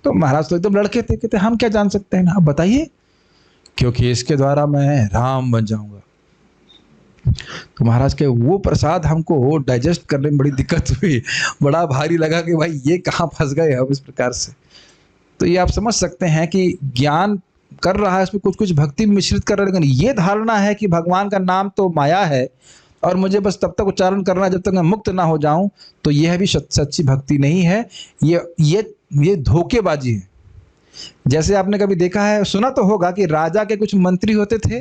तो महाराज तो एकदम लड़के थे, कहते हम क्या जान सकते हैं, आप बताइए। क्योंकि इसके द्वारा मैं राम बन जाऊंगा। तो महाराज के वो प्रसाद हमको डाइजेस्ट करने में बड़ी दिक्कत हुई, बड़ा भारी लगा कि भाई ये कहाँ फंस गए हम इस प्रकार से। तो ये आप समझ सकते हैं कि ज्ञान कर रहा है, उसमें कुछ कुछ भक्ति मिश्रित कर रहा है, लेकिन ये धारणा है कि भगवान का नाम तो माया है और मुझे बस तब तक उच्चारण करना है जब तक मैं मुक्त ना हो जाऊं, तो यह भी सच्ची भक्ति नहीं है, ये धोखेबाजी है। जैसे आपने कभी देखा है, सुना तो होगा कि राजा के कुछ मंत्री होते थे,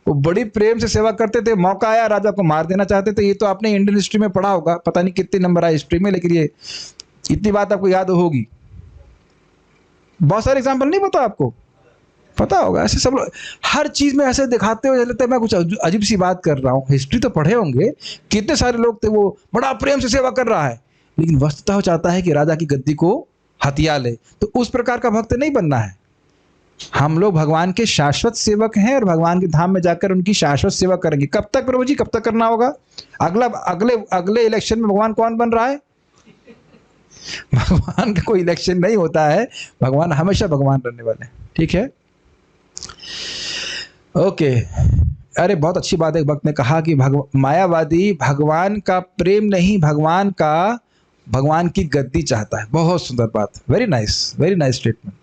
वो बड़ी प्रेम से सेवा करते थे, मौका आया राजा को मार देना चाहते थे। ये तो आपने इंडियन हिस्ट्री में पढ़ा होगा, पता नहीं कितने नंबर आए हिस्ट्री में, लेकिन ये इतनी बात आपको याद होगी। बहुत सारे एग्जाम्पल नहीं पता आपको, पता होगा। ऐसे सब लोग हर चीज में ऐसे दिखाते हुए लगता है मैं कुछ अजीब सी बात कर रहा हूँ। हिस्ट्री तो पढ़े होंगे, कितने सारे लोग थे वो बड़ा प्रेम से सेवा कर रहा है, लेकिन वस्तुतः वो चाहता है कि राजा की गद्दी को हथिया ले। तो उस प्रकार का भक्त नहीं बनना है। हम लोग भगवान के शाश्वत सेवक हैं और भगवान के धाम में जाकर उनकी शाश्वत सेवा करेंगे। कब तक प्रभु जी, कब तक करना होगा? अगले इलेक्शन में भगवान कौन बन रहा है? भगवान का कोई इलेक्शन नहीं होता है, भगवान हमेशा भगवान रहने वाले हैं। ठीक है, ओके। अरे बहुत अच्छी बात है, भक्त ने कहा कि मायावादी भगवान का प्रेम नहीं, भगवान की गद्दी चाहता है। बहुत सुंदर बात, वेरी नाइस स्टेटमेंट।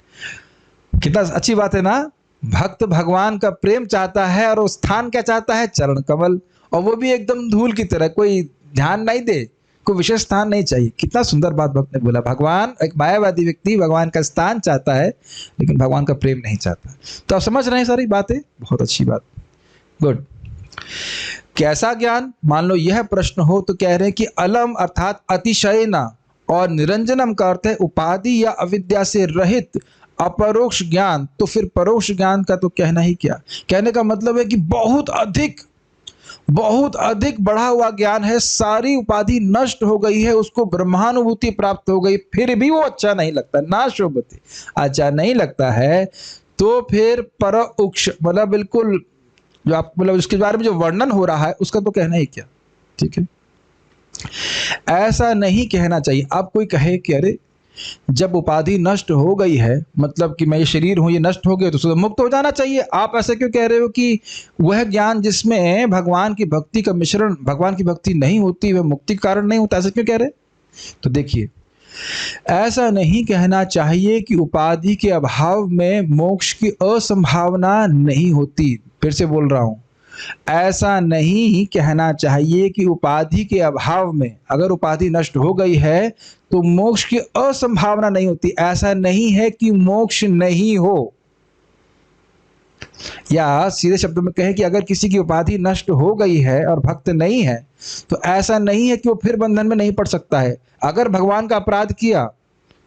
कितना अच्छी बात है ना। भक्त भगवान का प्रेम चाहता है और वो स्थान क्या चाहता है? चरण कमल, और वो भी एकदम धूल की तरह, कोई ध्यान नहीं दे, कोई विशेष स्थान नहीं चाहिए। कितना सुंदर बात भक्त ने बोला। भगवान, एक मायावादी व्यक्ति भगवान का स्थान चाहता है लेकिन भगवान का प्रेम नहीं चाहता। तो आप समझ रहे हैं सारी बातें, बहुत अच्छी बात, गुड। कैसा ज्ञान? मान लो यह प्रश्न हो तो कह रहे हैं कि अलम अर्थात अतिशयना और निरंजनम का अर्थ है उपाधि या अविद्या से रहित अपरोक्ष ज्ञान। तो फिर परोक्ष ज्ञान का तो कहना ही क्या। कहने का मतलब है कि बहुत अधिक बढ़ा हुआ ज्ञान है, सारी उपाधि नष्ट हो गई है, उसको ब्रह्मानुभूति प्राप्त हो गई, फिर भी वो अच्छा नहीं लगता, ना शोभते, अच्छा नहीं लगता है। तो फिर परोक्ष मतलब बिल्कुल जो आप मतलब उसके बारे में जो वर्णन हो रहा है उसका तो कहना ही क्या। ठीक है, ऐसा नहीं कहना चाहिए। अब कोई कहे कि अरे जब उपाधि नष्ट हो गई है, मतलब कि मैं ये शरीर हूं, ये नष्ट हो गया, तो उससे मुक्त हो जाना चाहिए। आप ऐसे क्यों कह रहे हो कि वह ज्ञान जिसमें भगवान की भक्ति का मिश्रण, भगवान की भक्ति नहीं होती, वह मुक्ति का कारण नहीं होता, ऐसे क्यों कह रहे? तो देखिए, ऐसा नहीं कहना चाहिए कि उपाधि के अभाव में मोक्ष की असंभावना नहीं होती। फिर से बोल रहा हूं, ऐसा नहीं कहना चाहिए कि उपाधि के अभाव में, अगर उपाधि नष्ट हो गई है तो मोक्ष की असंभावना नहीं होती। ऐसा नहीं है कि मोक्ष नहीं हो, या सीधे शब्दों में कहें कि अगर किसी की उपाधि नष्ट हो गई है और भक्त नहीं है तो ऐसा नहीं है कि वो फिर बंधन में नहीं पड़ सकता है। अगर भगवान का अपराध किया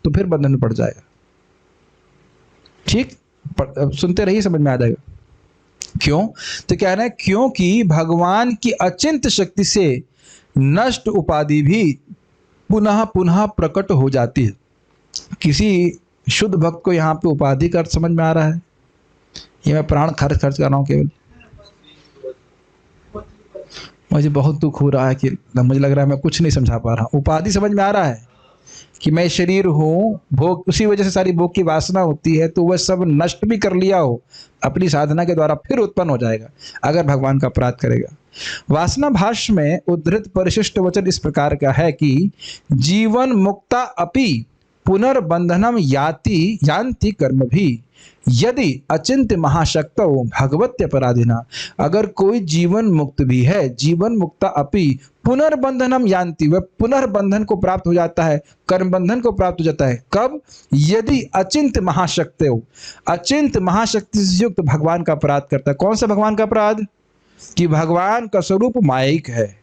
तो फिर बंधन में पड़ जाएगा। ठीक, सुनते रहिए, समझ में आ जाएगा। क्यों? तो कह रहे हैं क्योंकि भगवान की अचिंत शक्ति से नष्ट उपाधि भी पुनः पुनः प्रकट हो जाती है। किसी शुद्ध भक्त को यहाँ पे उपाधि का अर्थ समझ में आ रहा है? ये मैं प्राण खर्च कर रहा हूँ केवल। मुझे बहुत दुख हो रहा है कि मुझे लग रहा है मैं कुछ नहीं समझा पा रहा हूँ। उपाधि समझ में आ रहा है कि मैं शरीर हूँ, भोग, उसी वजह से सारी भोग की वासना होती है, तो वह सब नष्ट भी कर लिया हो अपनी साधना के द्वारा, फिर उत्पन्न हो जाएगा अगर भगवान का अपराध करेगा। वासना भाष्य में उद्धृत परिशिष्ट वचन इस प्रकार का है कि जीवन मुक्ता अपि पुनर्बंधनम यान्ति कर्म भी यदि अचिंत्य महाशक्तो भगवत्य अपराधिना। अगर कोई जीवन मुक्त भी है, जीवन मुक्ता अपि पुनर्बंधनम यान्ति, वह पुनर्बंधन को प्राप्त हो जाता है, कर्म बंधन को प्राप्त हो जाता है। कब? यदि अचिंत्य महाशक्ति हो, अचिंत्य महाशक्ति से युक्त भगवान का अपराध करता है। कौन सा भगवान का अपराध? कि भगवान का स्वरूप मायाइक है,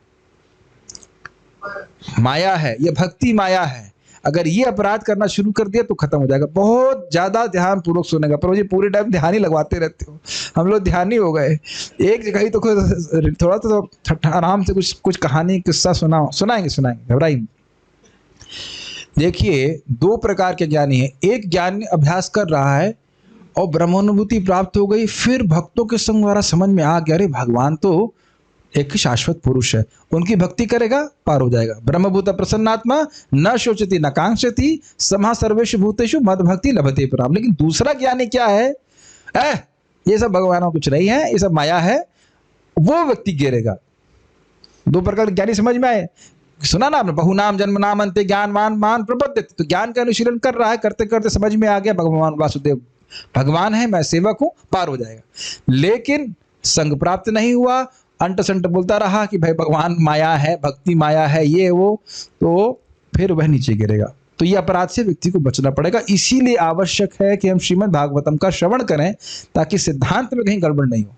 माया है, यह भक्ति माया है। अगर ये अपराध करना शुरू कर दिया तो खत्म हो जाएगा। बहुत ज्यादा ध्यान पूर्वक सुनेगा। प्रभु जी पूरे टाइम ध्यान ही लगवाते रहते हो, हम लोग ध्यान ही हो गए। एक जगह ही तो थोड़ा तो आराम से कुछ कहानी किस्सा सुनाएंगे, घबराइए। देखिए, दो प्रकार के ज्ञानी है। एक ज्ञानी अभ्यास कर रहा है और ब्रह्मानुभूति प्राप्त हो गई, फिर भक्तों के संग द्वारा समझ में आ गया अरे भगवान तो एक शाश्वत पुरुष है, उनकी भक्ति करेगा, पार हो जाएगा। ब्रह्मभूत प्रसन्नात्मा न शोचति न कांक्षति समः सर्वेषु भूतेषु मद भक्ति लभते पराम। लेकिन दूसरा ज्ञानी क्या है? ये सब भगवान कुछ नहीं है, ये सब माया है, वो व्यक्ति गिरेगा। दो प्रकार के ज्ञानी समझ में आए? सुना ना आपने, बहु नाम जन्म नाम अंते ज्ञान मान मान प्रपद्यते। तो ज्ञान का अनुशीलन कर रहा है, करते करते समझ में आ गया भगवान वासुदेव भगवान है, मैं सेवक हूं, पार हो जाएगा। लेकिन संग प्राप्त नहीं हुआ, अंट संट बोलता रहा कि भाई भगवान माया है, भक्ति माया है, ये वो, तो फिर वह नीचे गिरेगा। तो ये अपराध से व्यक्ति को बचना पड़ेगा। इसीलिए आवश्यक है कि हम श्रीमद् भागवतम का श्रवण करें ताकि सिद्धांत में कहीं गड़बड़ नहीं हो।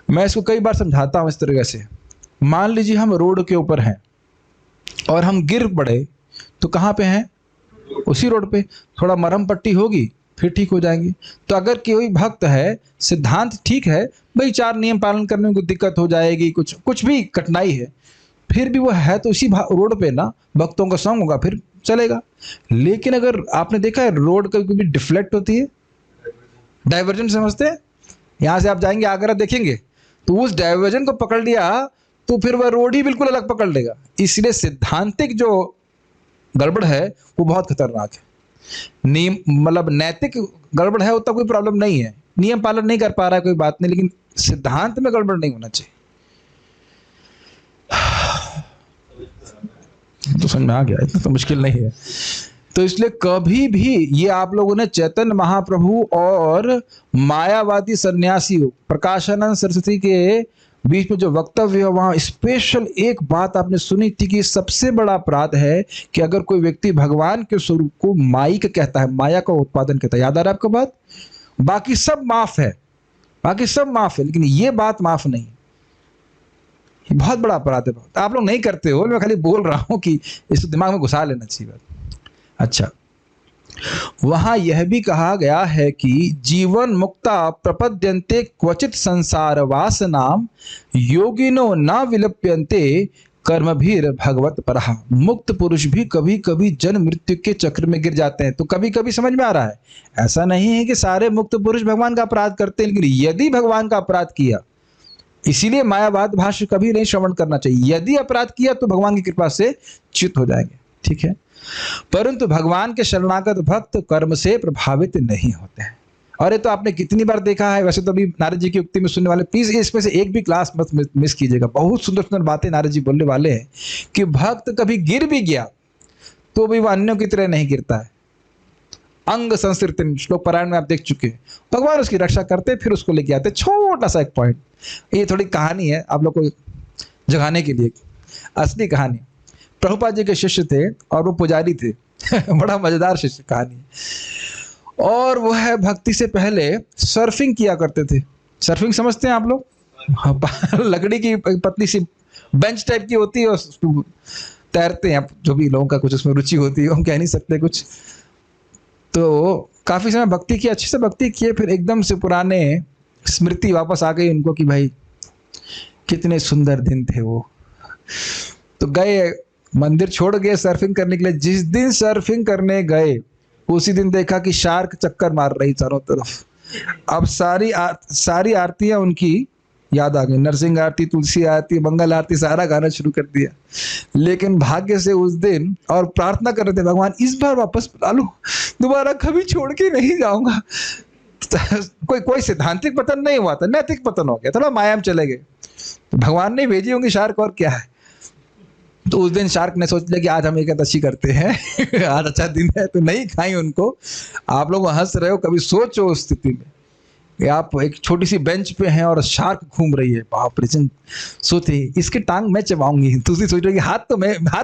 मैं इसको कई बार समझाता हूं इस तरीके से। मान लीजिए हम रोड के ऊपर हैं और हम गिर पड़े, तो कहाँ पे हैं? उसी रोड पे। थोड़ा मरहम पट्टी होगी फिर ठीक हो जाएंगे। तो अगर कोई भक्त है, सिद्धांत ठीक है भाई, 4 नियम पालन करने में कुछ दिक्कत हो जाएगी, कुछ भी कठिनाई है, फिर भी वो है तो उसी रोड पे ना, भक्तों का संग होगा फिर चलेगा। लेकिन अगर आपने देखा है रोड कभी कभी डिफ्लेक्ट होती है, डाइवर्जन समझते हैं, यहाँ से आप जाएंगे आगरा देखेंगे, तो उस डाइवर्जन को पकड़ लिया तो फिर वह रोड ही बिल्कुल अलग पकड़ लेगा। इसलिए सिद्धांतिक जो गड़बड़ है वो बहुत खतरनाक है। नियम मतलब नैतिक गड़बड़ है उतना कोई प्रॉब्लम नहीं है, नियम पालन नहीं कर पा रहा है कोई बात नहीं, लेकिन सिद्धांत में गड़बड़ नहीं होना चाहिए। तो समझ में आ गया, इतना तो मुश्किल नहीं है। तो इसलिए कभी भी ये आप लोगों ने चैतन्य महाप्रभु और मायावादी सन्यासी प्रकाशानंद सरस्वती के बीच में जो वक्तव्य है, वहां स्पेशल एक बात आपने सुनी थी कि सबसे बड़ा अपराध है कि अगर कोई व्यक्ति भगवान के स्वरूप को माइक कहता है, माया का उत्पादन कहता है। याद आ रहा है आपको बात? बाकी सब माफ है, बाकी सब माफ है, लेकिन ये बात माफ नहीं। ये बहुत बड़ा अपराध है। बहुत आप लोग नहीं करते हो, मैं खाली बोल रहा हूं कि इसको दिमाग में घुसा लेना चाहिए बात। अच्छा, वहां यह भी कहा गया है कि जीवन मुक्ता प्रपद्यन्ते क्वचित संसार वासनाम योगिनो न विलप्यन्ते कर्मभीर भगवत परहा। मुक्त पुरुष भी कभी कभी जन्म मृत्यु के चक्र में गिर जाते हैं। तो कभी कभी समझ में आ रहा है, ऐसा नहीं है कि सारे मुक्त पुरुष भगवान का अपराध करते हैं, लेकिन यदि भगवान का अपराध किया, इसीलिए मायावाद भाष्य कभी नहीं श्रवण करना चाहिए। यदि अपराध किया तो भगवान की कृपा से च्युत हो जाएंगे, ठीक है। परंतु भगवान के शरणागत भक्त कर्म से प्रभावित नहीं होते हैं। और ये तो आपने कितनी बार देखा है। वैसे तो अभी नारद जी की उक्ति में सुनने वाले प्लीज इसमें से एक भी क्लास मत मिस कीजिएगा। बहुत सुंदर सुंदर बातें नारद जी बोलने वाले हैं कि भक्त कभी गिर भी गया तो भी वह अन्यों की तरह नहीं गिरता है। अंग संस्कृति श्लोक पारायण में आप देख चुके हैं, भगवान उसकी रक्षा करते फिर उसको लेके आते। छोटा सा एक पॉइंट, ये थोड़ी कहानी है आप लोग को जगाने के लिए, असली कहानी। प्रभुपाद जी के शिष्य थे और वो पुजारी थे बड़ा मजेदार शिष्य कहानी। और वो है भक्ति से पहले सर्फिंग किया करते थे। सर्फिंग समझते हैं आप लोग? लकड़ी की पतली सी बेंच टाइप की होती है और तैरते हैं। जो भी लोगों का कुछ उसमें रुचि होती है, हम कह नहीं सकते कुछ। तो काफी समय भक्ति की, अच्छे से भक्ति किए, फिर एकदम से पुराने स्मृति वापस आ गई उनको कि भाई कितने सुंदर दिन थे वो। तो गए, मंदिर छोड़ गए सर्फिंग करने के लिए। जिस दिन सर्फिंग करने गए उसी दिन देखा कि शार्क चक्कर मार रही चारों तरफ। अब सारी आरतियां उनकी याद आ गई, नरसिंह आरती, तुलसी आरती, मंगल आरती, सारा गाना शुरू कर दिया। लेकिन भाग्य से उस दिन और प्रार्थना कर रहे थे, भगवान इस बार वापस बुला लो, दोबारा कभी छोड़ के नहीं जाऊंगा। कोई सैद्धांतिक पतन नहीं हुआ था, नैतिक पतन हो गया, थोड़ा माया में चले गए। तो भगवान ने भेजी होंगी शार्क, और क्या है। तो उस दिन शार्क ने सोच लिया कि आज हम एकादशी करते हैं आज अच्छा दिन है, तो नहीं खाई उनको। आप लोग हंस रहे हो, कभी सोचो उस स्थिति में कि आप एक छोटी सी बेंच पे हैं और शार्क घूम रही है, बाप रे। सोचे इसकी टांग मैं चबाऊंगी, दूसरी सोच रही हाथ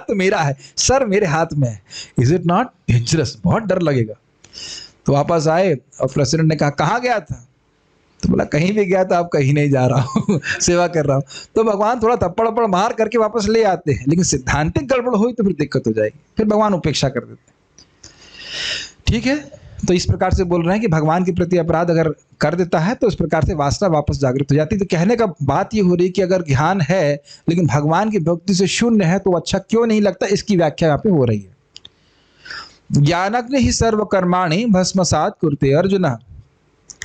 तो मेरा है, सर मेरे हाथ में है। Is it not dangerous? बहुत डर लगेगा। तो वापस आए और प्रेसिडेंट ने कहा कहाँ गया था? तो बोला कहीं भी गया था, अब कहीं नहीं जा रहा हूँ सेवा कर रहा हूँ। तो भगवान थोड़ा थप्पड़ मार करके वापस ले आते हैं, लेकिन सिद्धांतिक गड़बड़ हुई तो फिर दिक्कत हो जाएगी, फिर भगवान उपेक्षा कर देते हैं, ठीक है। तो इस प्रकार से बोल रहे हैं कि भगवान के प्रति अपराध अगर कर देता है तो इस प्रकार से वासना वापस जागृत हो जाती है। तो कहने का बात ये हो रही है कि अगर ज्ञान है लेकिन भगवान की भक्ति से शून्य है तो अच्छा क्यों नहीं लगता, इसकी व्याख्या यहाँ पे हो रही है। ज्ञानग्नि ही सर्व कर्माणि भस्मसात कुरुते अर्जुन।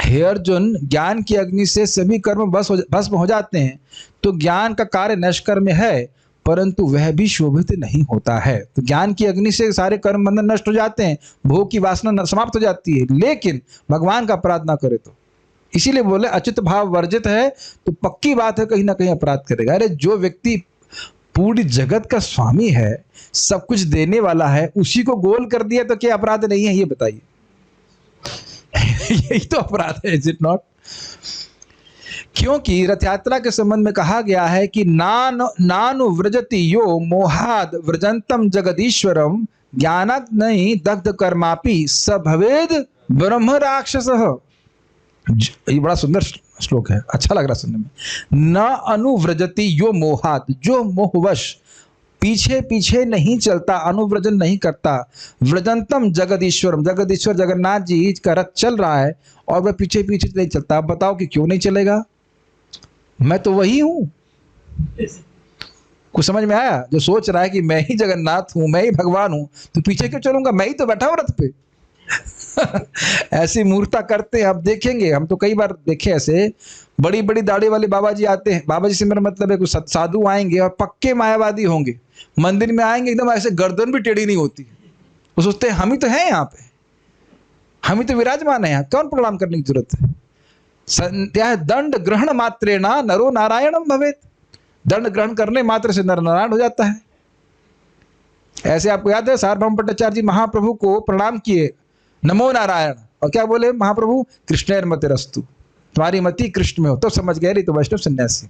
हे अर्जुन, ज्ञान की अग्नि से सभी कर्म भस्म हो जाते हैं। तो ज्ञान का कार्य नष्कर्म है, परंतु वह भी शोभित नहीं होता है। तो ज्ञान की अग्नि से सारे कर्म बंधन नष्ट हो जाते हैं, भोग की वासना समाप्त हो जाती है। लेकिन भगवान का अपराध ना करे तो इसीलिए बोले अच्युत भाव वर्जित है तो पक्की बात है कहीं ना कहीं अपराध करेगा। अरे जो व्यक्ति पूरी जगत का स्वामी है, सब कुछ देने वाला है, उसी को गोल कर दिया तो क्या अपराध नहीं है, ये बताइए। यही तो अपराध है, इज इट नॉट? क्योंकि रथ यात्रा के संबंध में कहा गया है कि नानु व्रजति यो मोहाद व्रजंतम जगदीश्वरम ज्ञानात् नहीं दग्ध कर्मापि स भवेद ब्रह्म राक्षस। ये बड़ा सुंदर श्लोक है, अच्छा लग रहा सुनने में। न अनुव्रजति यो मोहात, जो मोहवश पीछे पीछे नहीं चलता, अनुव्रजन नहीं करता, व्रजंतम जगदीश्वरम, जगदीश्वर जगन्नाथ जी का रथ चल रहा है और वह पीछे पीछे नहीं चलता। आप बताओ कि क्यों नहीं चलेगा? मैं तो वही हूं। कुछ समझ में आया? जो सोच रहा है कि मैं ही जगन्नाथ हूं, मैं ही भगवान हूं, तो पीछे क्यों चलूंगा? मैं ही तो बैठा हूं रथ पे। ऐसी मूर्खता करते हैं। अब देखेंगे, हम तो कई बार देखे ऐसे बड़ी बड़ी दाढ़ी वाले बाबा जी आते हैं। बाबा जी से मेरा मतलब है कुछ साधु आएंगे और पक्के मायावादी होंगे, मंदिर में आएंगे एकदम ऐसे गर्दन भी टेढ़ी नहीं होती। वो सोचते हैं हम ही तो हैं यहाँ पे, हम ही तो विराजमान है यहाँ, कौन प्रणाम करने की जरूरत है? दंड ग्रहण मात्रेण नरो नारायणम भवेत, दंड ग्रहण करने मात्र से नर नारायण हो जाता है। ऐसे आपको याद है सार्वभौम भट्टाचार्य जी महाप्रभु को प्रणाम किए, नमो नारायण, और क्या बोले महाप्रभु? कृष्णेर मतिरस्तु, तुम्हारी मति कृष्ण में हो। तो समझ गए, तो वैष्णव सन्यासी।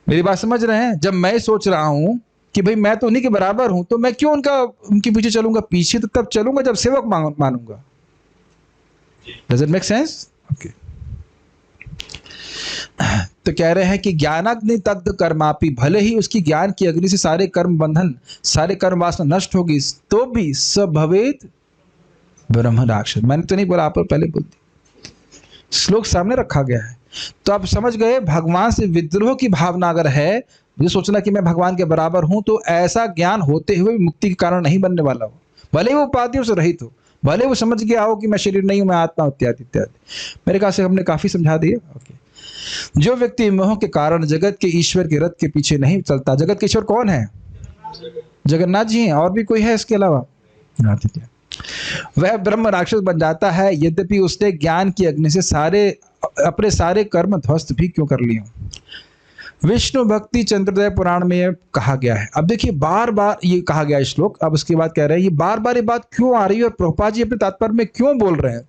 मेरी बात समझ रहे हैं? जब मैं सोच रहा हूं कि भाई मैं तो उन्हीं के बराबर हूं, तो मैं क्यों उनके पीछे चलूंगा? पीछे तो तब चलूंगा जब सेवक मानूंगा। Does it make sense? Okay. तो कह रहे हैं कि ज्ञानाग्नि तग्ध कर्मापि, भले ही उसकी ज्ञान की अग्नि से सारे कर्म बंधन, सारे कर्म वासना नष्ट होगी, तो भी स भवेत ब्रह्म राक्षस। मैंने तो नहीं बोला, आप पहले बोल दी। श्लोक सामने रखा गया है, तो आप समझ गए। भगवान से विद्रोह की भावना अगर है, ये सोचना कि मैं भगवान के बराबर हूं, तो ऐसा ज्ञान होते हुए भी मुक्ति के कारण नहीं बनने वाला हो। भले ही वो उपाधियों से रहित हो, भले वो समझ गया हो कि मैं शरीर नहीं हूं, मैं आत्मा, इत्यादि इत्यादि। मेरे ख्याल से हमने काफी समझा दिया। ओके। जो व्यक्ति मोह के कारण जगत के ईश्वर के रथ के पीछे नहीं चलता, जगत के ईश्वर कौन है? जगन्नाथ जी हैं, और भी कोई है इसके अलावा? वह ब्रह्म राक्षस बन जाता है, यद्यपि उसने ज्ञान की अग्नि से अपने सारे कर्म ध्वस्त भी क्यों कर लिए। विष्णु भक्ति चंद्रोदय पुराण में यह कहा गया है। अब देखिए, बार बार ये कहा गया है श्लोक। अब उसके बाद कह रहे हैं ये बार बार ये बात क्यों आ रही है और प्रभुपाद जी अपने तात्पर्य में क्यों बोल रहे हैं?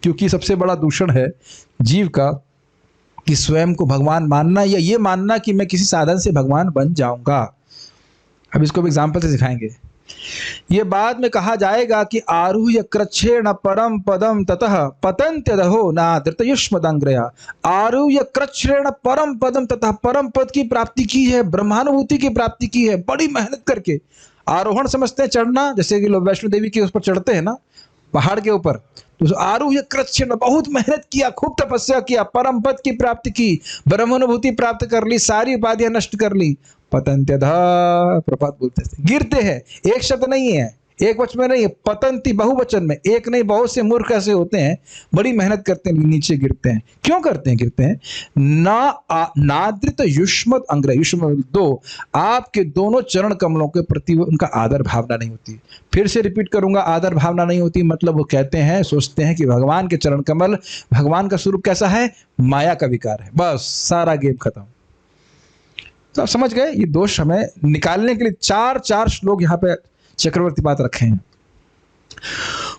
क्योंकि सबसे बड़ा दूषण है जीव का कि स्वयं को भगवान मानना, या ये मानना कि मैं किसी साधन से भगवान बन जाऊंगा। अब इसको एग्जाम्पल से सिखाएंगे। ये बाद में कहा जाएगा कि आरूह्य कृच्छेण परम पदम ततः पतन्त्यदहो नादृतयुष्मदंग्रया। आरूह्य कृच्छेण परम पदम ततः, परम पद की प्राप्ति की है, ब्रह्मानुभूति की प्राप्ति की है, बड़ी मेहनत करके। आरोहण समझते हैं चढ़ना, जैसे कि लोग वैष्णो देवी के उस पर चढ़ते हैं ना, पहाड़ के ऊपर। तो आरूह्य कृच्छेण, बहुत मेहनत किया, खूब तपस्या किया, परम पद की प्राप्ति की, ब्रह्मानुभूति प्राप्त कर ली, सारी उपाधियां नष्ट कर ली। पतंत्यधा, प्रपात बोलते हैं, गिरते हैं। एक शब्द नहीं है, एक वचन में नहीं है, पतंती बहुवचन में, एक नहीं बहुत से मूर्ख ऐसे होते हैं, बड़ी मेहनत करते हैं, नीचे गिरते हैं। क्यों करते हैं? गिरते हैं नादृत युष्मत अंग्र, युष्म दो, आपके दोनों चरण कमलों के प्रति उनका आदर भावना नहीं होती। फिर से रिपीट करूंगा, आदर भावना नहीं होती मतलब वो कहते हैं, सोचते हैं कि भगवान के चरण कमल, भगवान का स्वरूप कैसा है? माया का विकार है। बस सारा गेम खत्म। तो आप समझ गए, ये दोष हमें निकालने के लिए चार श्लोक यहाँ पे चक्रवर्ती बात रखे हैं।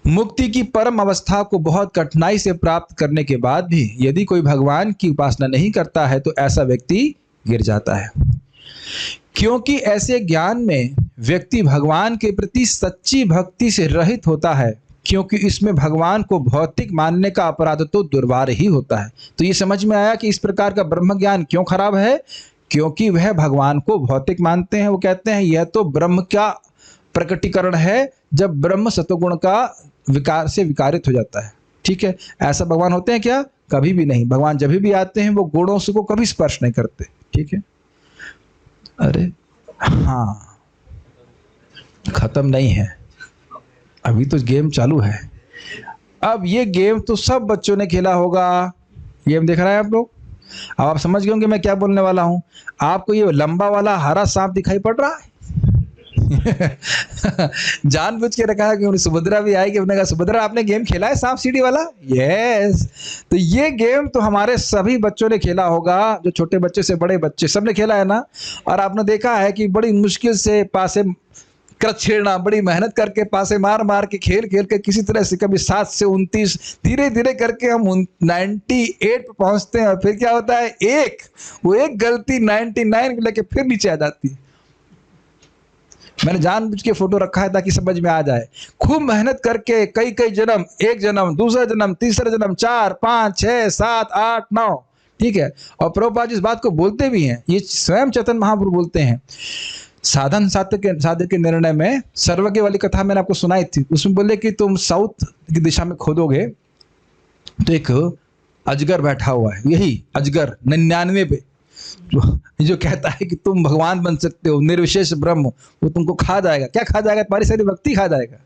मुक्ति की परम अवस्था को बहुत कठिनाई से प्राप्त करने के बाद भी यदि कोई भगवान की उपासना नहीं करता है, तो ऐसा व्यक्ति गिर जाता है। क्योंकि ऐसे ज्ञान में व्यक्ति भगवान के प्रति सच्ची भक्ति से रहित होता है, क्योंकि इसमें भगवान को भौतिक मानने का अपराध तो दुर्वार ही होता है। तो ये समझ में आया कि इस प्रकार का ब्रह्म ज्ञान क्यों खराब है? क्योंकि वह भगवान को भौतिक मानते हैं। वो कहते हैं यह तो ब्रह्म का प्रकटीकरण है, जब ब्रह्म सतोगुण का विकार से विकारित हो जाता है। ठीक है, ऐसा भगवान होते हैं क्या? कभी भी नहीं। भगवान जब भी आते हैं वो गुणों से को कभी स्पर्श नहीं करते। ठीक है, अरे हाँ, खत्म नहीं है, अभी तो गेम चालू है। अब ये गेम तो सब बच्चों ने खेला होगा, गेम देख रहे हैं आप लोग। अब आप समझ गए होंगे मैं क्या बोलने वाला हूं। आपको ये लंबा वाला हरा सांप दिखाई पड़ रहा है? जानबूझ के रखा है कि सुभद्रा भी आएगी। हमने कहा सुभद्रा आपने गेम खेला है सांप सीढ़ी वाला? यस। तो ये गेम तो हमारे सभी बच्चों ने खेला होगा, जो छोटे बच्चे से बड़े बच्चे सबने खेला है ना। और आपने देखा है कि बड़ी मुश्किल से पासे कर छेड़ना, बड़ी मेहनत करके पासे मार मार के खेल खेल के किसी तरह से कभी 7 से 29 धीरे धीरे करके हम 98 पे पहुंचते हैं। और फिर क्या होता है, वो एक गलती 99 को लेके फिर नीचे आ जाती है। मैंने जानबूझ के फोटो रखा है ताकि समझ में आ जाए। खूब मेहनत करके कई कई जन्म, एक जन्म, दूसरा जन्म, तीसरा जन्म, 4, 5, 6, 7, 8, 9, ठीक है। और प्रभुपाद इस बात को बोलते भी हैं, ये स्वयं चैतन्य महाप्रभु बोलते हैं। साधन साधक के निर्णय में सर्वज्ञ वाली कथा मैंने आपको सुनाई थी, उसमें बोले कि तुम साउथ की दिशा में खोदोगे तो एक अजगर बैठा हुआ है, यही अजगर 99 पे, जो कहता है कि तुम भगवान बन सकते हो, निर्विशेष ब्रह्म, वो तुमको खा जाएगा। क्या खा जाएगा? तुम्हारी सारी भक्ति खा जाएगा।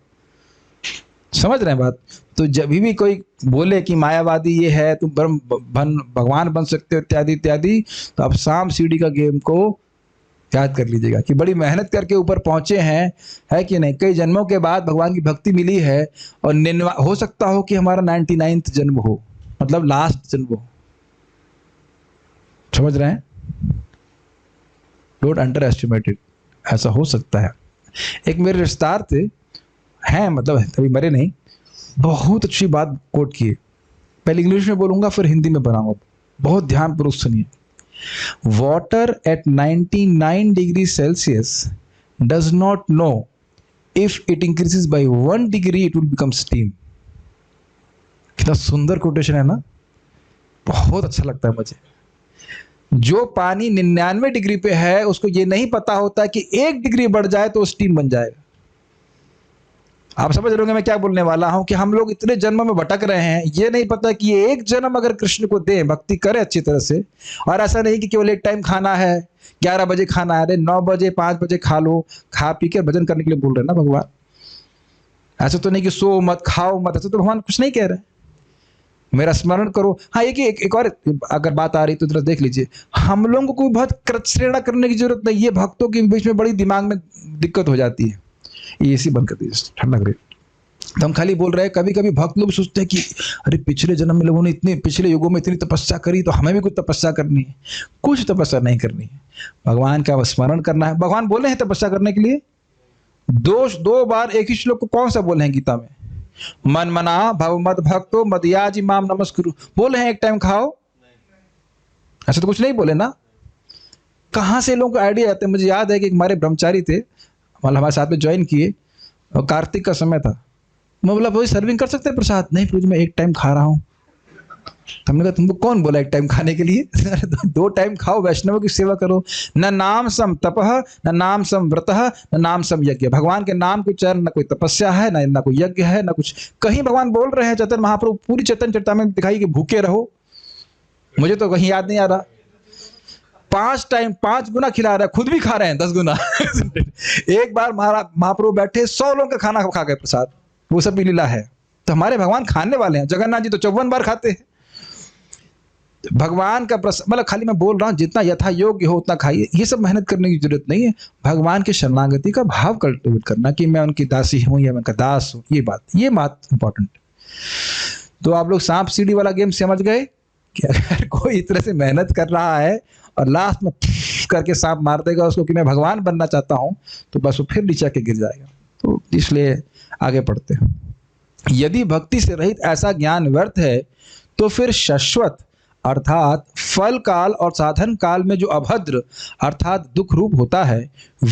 समझ रहे हैं बात? तो जब भी कोई बोले कि मायावादी ये है, तुम भगवान बन सकते हो इत्यादि इत्यादि, तो आप सांप सीढ़ी का गेम को याद कर लीजिएगा कि बड़ी मेहनत करके ऊपर पहुंचे हैं, है कि नहीं। कई जन्मों के बाद भगवान की भक्ति मिली है, और हो सकता हो कि हमारा 99th जन्म हो, मतलब लास्ट जन्म हो। समझ रहे हैं? डोंट अंडर एस्टिमेट इट, ऐसा हो सकता है। एक मेरे रिश्तेदार थे, हैं मतलब कभी मरे नहीं, बहुत अच्छी बात कोट किए। पहले इंग्लिश में बोलूंगा फिर हिंदी में बनाऊंगा, बहुत ध्यानपूर्वक सुनिए। Water at 99 degrees Celsius does not know if it increases by 1 degree it will become steam. कितना सुंदर कोटेशन है ना, बहुत अच्छा लगता है मुझे। जो पानी 99 डिग्री पे है उसको ये नहीं पता होता कि 1 डिग्री बढ़ जाए तो स्टीम बन जाएगा। आप समझ रहे होंगे मैं क्या बोलने वाला हूं, कि हम लोग इतने जन्म में भटक रहे हैं, ये नहीं पता कि ये एक जन्म अगर कृष्ण को दें, भक्ति करें अच्छी तरह से। और ऐसा नहीं कि केवल एक टाइम खाना है, 11 बजे खाना है, अरे 9 बजे 5 बजे खा लो, खा पी के भजन करने के लिए बोल रहे हैं ना भगवान। ऐसा तो नहीं कि सो मत खाओ मत, ऐसा तो भगवान कुछ नहीं कह रहे। मेरा स्मरण करो। हाँ, ये कि एक और अगर बात आ रही तो जरा देख लीजिए, हम लोगों को कोई बहुत कृतश्रेणा करने की जरूरत नहीं, ये भक्तों के बीच में बड़ी दिमाग में दिक्कत हो जाती है। ये एसी बंद कर दीजिए, ठंडा करे। तो हम खाली बोल रहे हैं, कभी कभी भक्त लोग सोचते हैं कि अरे पिछले जन्म में लोगों ने इतने, पिछले युगों में इतनी तपस्या करी, तो हमें भी कुछ तपस्या करनी है। कुछ तपस्या नहीं करनी है, भगवान का स्मरण करना है। भगवान बोले हैं तपस्या करने के लिए, 2 बार एक ही श्लोक को कौन सा बोले हैं गीता में, मन मना भव मद भक्तो मदयाजी माम नमस्कुरु। बोले हैं एक टाइम खाओ, ऐसा तो कुछ नहीं बोले ना। कहाँ से लोगों को आइडिया आते हैं? मुझे याद है कि हमारे ब्रह्मचारी थे, मतलब हमारे साथ में ज्वाइन किए, और कार्तिक का समय था। मैं बोला वही सर्विंग कर सकते हैं प्रसाद? नहीं प्रभु मैं एक टाइम खा रहा हूँ। तो हमने कहा तुमको कौन बोला एक टाइम खाने के लिए? 2 टाइम खाओ, वैष्णवों की सेवा करो। न नाम सम तपह, न नाम सम व्रतः, न नाम सम यज्ञ। भगवान के नाम को चरण, न कोई तपस्या है, न कोई यज्ञ है, न कुछ। कहीं भगवान बोल रहे हैं चैतन्य महाप्रभु पूरी चैतन्य चरितामृत में दिखाई कि भूखे रहो? मुझे तो कहीं याद नहीं आ रहा। 5 टाइम 5 गुना खिला रहा है, खुद भी खा रहे हैं 10 गुना। एक बार महाप्रभु बैठे 100 लोगों का खाना खा गए प्रसाद, वो सब भी लीला है। तो हमारे भगवान खाने वाले हैं। जगन्नाथ जी तो 54 बार खाते हैं। भगवान का मतलब खाली मैं बोल रहा हूँ, जितना यथा योग्य हो उतना खाइए। ये सब मेहनत करने की जरूरत नहीं है। भगवान के शरणागति का भाव कल्टिवेट करना कि मैं उनकी दासी हूँ या मैं उनका दास हूँ, ये बात इंपॉर्टेंट। तो आप लोग सांप सीढ़ी वाला गेम समझ गए कि अगर कोई इस तरह से मेहनत कर रहा है और लास्ट में करके सांप मार देगा उसको कि मैं भगवान बनना चाहता हूं, तो बस वो फिर नीचे के गिर जाएगा। तो इसलिए आगे पढ़ते हैं। यदि भक्ति से रहित ऐसा ज्ञान व्यर्थ है तो फिर शाश्वत अर्थात फल काल और साधन काल में जो अभद्र अर्थात दुख रूप होता है,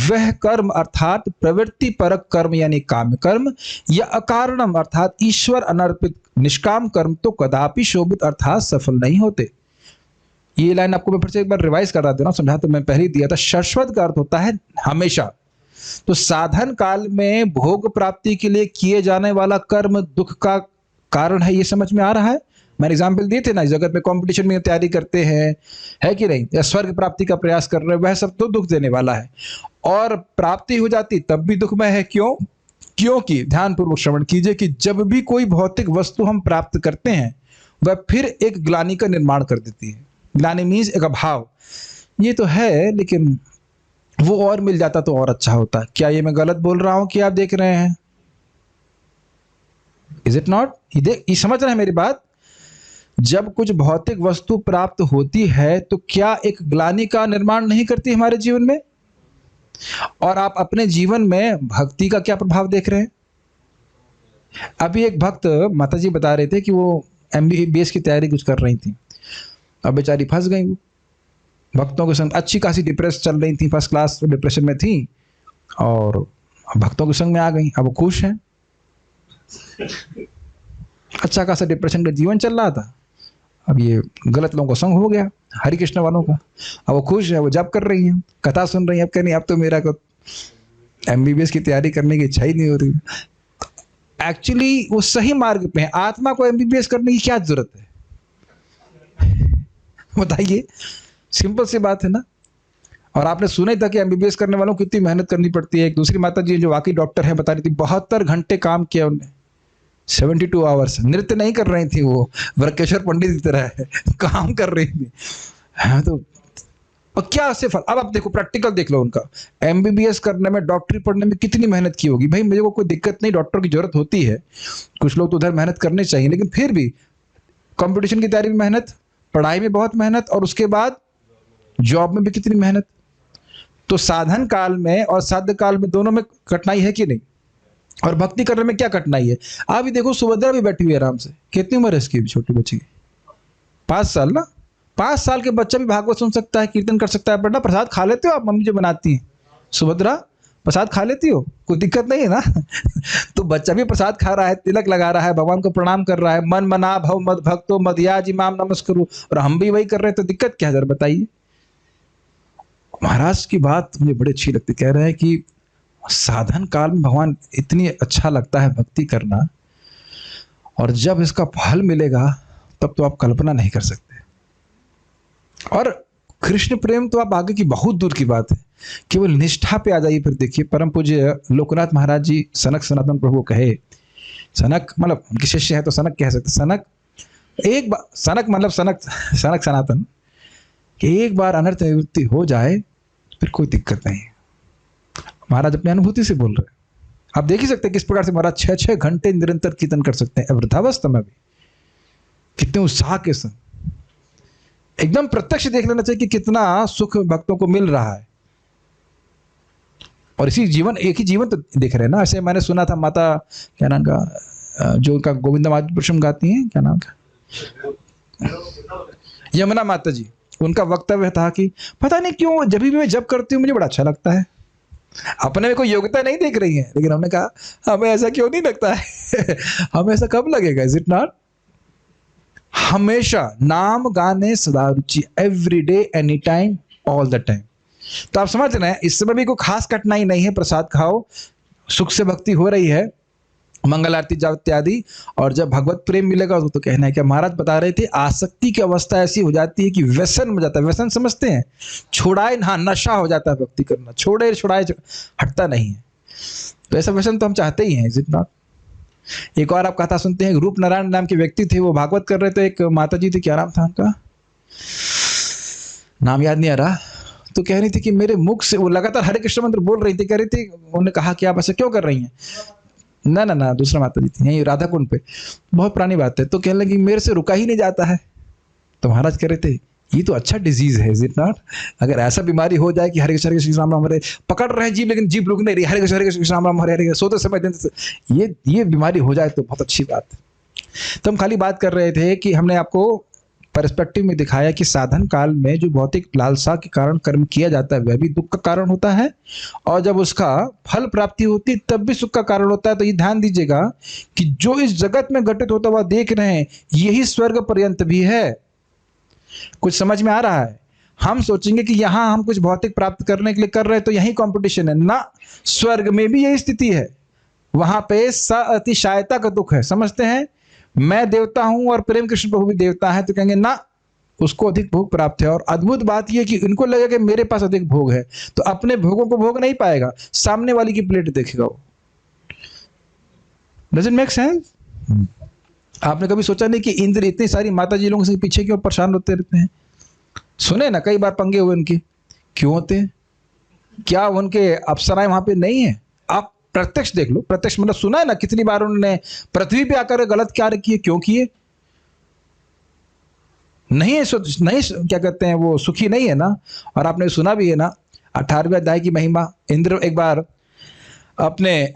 वह कर्म अर्थात प्रवृत्ति परक कर्म यानी काम कर्म, या अकारणम अर्थात ईश्वर अनर्पित निष्काम कर्म तो कदापि शोभित अर्थात सफल नहीं होते। ये लाइन आपको मैं फिर से एक बार रिवाइज करा दे रहा हूं, समझा तो मैं पहले ही दिया था। शाश्वत का अर्थ होता है हमेशा। तो साधन काल में भोग प्राप्ति के लिए किए जाने वाला कर्म दुख का कारण है, ये समझ में आ रहा है? मैंने एग्जाम्पल दिए थे ना, इस जगत में कंपटीशन में तैयारी करते हैं, है कि नहीं, या स्वर्ग प्राप्ति का प्रयास कर रहे हैं, वह सब तो दुख देने वाला है। और प्राप्ति हो जाती तब भी दुखमय है। क्यों? क्योंकि ध्यानपूर्वक श्रवण कीजिए कि जब भी कोई भौतिक वस्तु हम प्राप्त करते हैं वह फिर एक ग्लानि का निर्माण कर देती है। ग्लानि मीन्स एक अभाव। ये तो है, लेकिन वो और मिल जाता तो और अच्छा होता। क्या ये मैं गलत बोल रहा हूं कि आप देख रहे हैं? Is it not? ये समझ रहे हैं मेरी बात? जब कुछ भौतिक वस्तु प्राप्त होती है तो क्या एक ग्लानि का निर्माण नहीं करती हमारे जीवन में? और आप अपने जीवन में भक्ति का क्या प्रभाव देख रहे हैं? अभी एक भक्त माता जी बता रहे थे कि वो MBBS की तैयारी कुछ कर रही थी, अब बेचारी फंस गई। वो भक्तों के संग अच्छी खासी डिप्रेस चल रही थी, फर्स्ट क्लास डिप्रेशन में थी, और भक्तों के संग में आ गई। अब वो खुश हैं, अच्छा खासा डिप्रेशन का जीवन चल रहा था, अब ये गलत लोगों का संग हो गया, हरि कृष्ण वालों का। अब वो खुश है, वो जप कर रही हैं, कथा सुन रही हैं। अब कह रही अब तो मेरा को MBBS की तैयारी करने की इच्छा ही नहीं हो रही। एक्चुअली वो सही मार्ग पे है। आत्मा को MBBS करने की क्या जरूरत है? बताइए, सिंपल सी बात है ना। और आपने सुना ही था कि MBBS करने वालों को कितनी मेहनत करनी पड़ती है। एक दूसरी माता जी जो वाकई डॉक्टर है बता रही थी, 72 घंटे काम किया उन्होंने, 72 आवर्स। नृत्य नहीं कर रही थी वो, वरकेश्वर पंडित की तरह है, काम कर रही थी। हाँ, तो और क्या से फल। अब आप देखो, प्रैक्टिकल देख लो उनका। MBBS करने में, डॉक्टरी पढ़ने में कितनी मेहनत की होगी। भाई मुझे को कोई दिक्कत नहीं, डॉक्टर की जरूरत होती है, कुछ लोग तो उधर मेहनत करने चाहिए, लेकिन फिर भी कंपटीशन की तैयारी में मेहनत, पढ़ाई में बहुत मेहनत, और उसके बाद जॉब में भी कितनी मेहनत। तो साधन काल में और साध्य काल में दोनों में कठिनाई है कि नहीं? और भक्ति करने में क्या कठिनाई है? आप भी देखो, सुभद्रा भी बैठी हुई है आराम से। कितनी उम्र है इसकी छोटी बच्ची की? 5 साल ना। 5 साल के बच्चा भी भागवत सुन सकता है, कीर्तन कर सकता है। बेटा प्रसाद खा लेते हो आप? मम्मी जो बनाती हैं, सुभद्रा प्रसाद खा लेती हो? कोई दिक्कत नहीं है ना। तो बच्चा भी प्रसाद खा रहा है, तिलक लगा रहा है, भगवान को प्रणाम कर रहा है, मन मना भव मद भक्तो मदयाज इमाम नमस्करो, और हम भी वही कर रहे हैं, तो दिक्कत क्या है? जरा बताइए। महाराज की बात मुझे बड़ी अच्छी लगती, कह रहे हैं कि साधन काल में भगवान इतनी अच्छा लगता है भक्ति करना, और जब इसका फल मिलेगा तब तो आप कल्पना नहीं कर सकते। और कृष्ण प्रेम तो आप आगे की बहुत दूर की बात है, केवल निष्ठा पे आ जाइए। फिर देखिए, परम पूज्य लोकनाथ महाराज जी सनक सनातन प्रभु कहे, सनक मतलब उनके शिष्य है तो सनक कह सकते, सनक एक बार, सनक मतलब सनक सनातन, कि एक बार अनर्थ निवृत्ति हो जाए फिर कोई दिक्कत नहीं। महाराज अपनी अनुभूति से बोल रहे हैं। आप देख ही सकते हैं किस प्रकार से महाराज 6-6 घंटे निरंतर कीर्तन कर सकते हैं वृद्धावस्था में भी, कितने उत्साह के संग। एकदम प्रत्यक्ष देख लेना चाहिए कि कितना सुख भक्तों को मिल रहा है। और इसी जीवन, एक ही जीवन तो देख रहे हैं ना। ऐसे मैंने सुना था माता, क्या नाम का, जो उनका गोविंदा मातृपुरुषम गाती हैं, क्या नाम का, यमुना माता जी, उनका वक्तव्य था कि पता नहीं क्यों जब भी मैं जब करती हूँ मुझे बड़ा अच्छा लगता है। अपने में कोई योग्यता नहीं देख रही है, लेकिन हमने कहा हमें ऐसा क्यों नहीं लगता है? हमें ऐसा कब लगेगा? Is it not? हमेशा नाम गाने सदा रुचि, every day, any time, all the time. तो आप समझ रहे हैं, इस समय भी कोई खास कठिनाई नहीं है। प्रसाद खाओ, सुख से भक्ति हो रही है, मंगल आरती जाप इत्यादि। और जब भगवत प्रेम मिलेगा तो कहना है कि महाराज बता रहे थे, आसक्ति की अवस्था ऐसी हो जाती है कि व्यसन हो जाता है। व्यसन समझते हैं? छुड़ाए, हाँ, नशा हो जाता है भक्ति करना, छोड़े छुड़ाए हटता नहीं है। तो ऐसा व्यसन तो हम चाहते ही हैं, इज इट नॉट? एक और आप कथा सुनते हैं, रूप नारायण नाम के व्यक्ति थे, वो भागवत कर रहे थे। एक माता जी थी, क्या नाम था उनका, नाम याद नहीं आ रहा। तो कह रही थी कि मेरे मुख से, वो लगातार हरे कृष्ण मंत्र बोल रही थी, कह रही थी, उन्होंने कहा कि आप ऐसा क्यों कर रही हैं? ना ना ना, दूसरा माता जी थी, यही राधा कुंड पे, बहुत पुरानी बात है। तो कहने लगी मेरे से रुका ही नहीं जाता है। तो महाराज कह रहे थे ये तो अच्छा डिजीज है, इज इट नॉट? अगर ऐसा बीमारी हो जाए कि हरे कृष्ण श्री राम राम हरे, पकड़ रहे हैं जीभ लेकिन जीभ रुक नहीं रही, हरे कृष्ण श्री राम राम हरे हरे, सोते समय दिन, ये बीमारी हो जाए तो बहुत अच्छी बात है। तो हम खाली बात कर रहे थे कि हमने आपको पर्सपेक्टिव में दिखाया कि साधन काल में जो भौतिक लालसा के कारण कर्म किया जाता है वह भी दुख का कारण होता है, और जब उसका फल प्राप्ति होती है तब भी सुख का कारण होता है। तो ये ध्यान दीजिएगा कि जो इस जगत में घटित होता हुआ देख रहे हैं यही स्वर्ग पर्यंत भी है। कुछ समझ में आ रहा है? हम सोचेंगे कि यहाँ हम कुछ भौतिक प्राप्त करने के लिए कर रहे हैं तो यही कंपटीशन है ना, स्वर्ग में भी यही स्थिति है। वहां पे अतिशायता का दुख है। समझते हैं? मैं देवता हूं और प्रेम कृष्ण प्रभु भी देवता है, तो कहेंगे ना उसको अधिक भोग प्राप्त है। और अद्भुत बात यह कि इनको लगेगा कि मेरे पास अधिक भोग है, तो अपने भोगों को भोग नहीं पाएगा, सामने वाली की प्लेट देखेगा वो। Does it make sense? आपने कभी सोचा नहीं कि इंद्र इतनी सारी माता जी लोगों के पीछे क्यों परेशान होते रहते हैं? सुने ना कई बार पंगे हुए उनके, क्यों होते हैं? क्या उनके अप्सराएं वहां पे नहीं है? आप प्रत्यक्ष देख लो, प्रत्यक्ष मतलब सुना है ना कितनी बार उन्होंने पृथ्वी पे आकर गलत कार्य किए, क्यों किए? नहीं क्या कहते हैं, वो सुखी नहीं है ना। और आपने सुना भी है ना 18वें अध्याय की महिमा। इंद्र एक बार अपने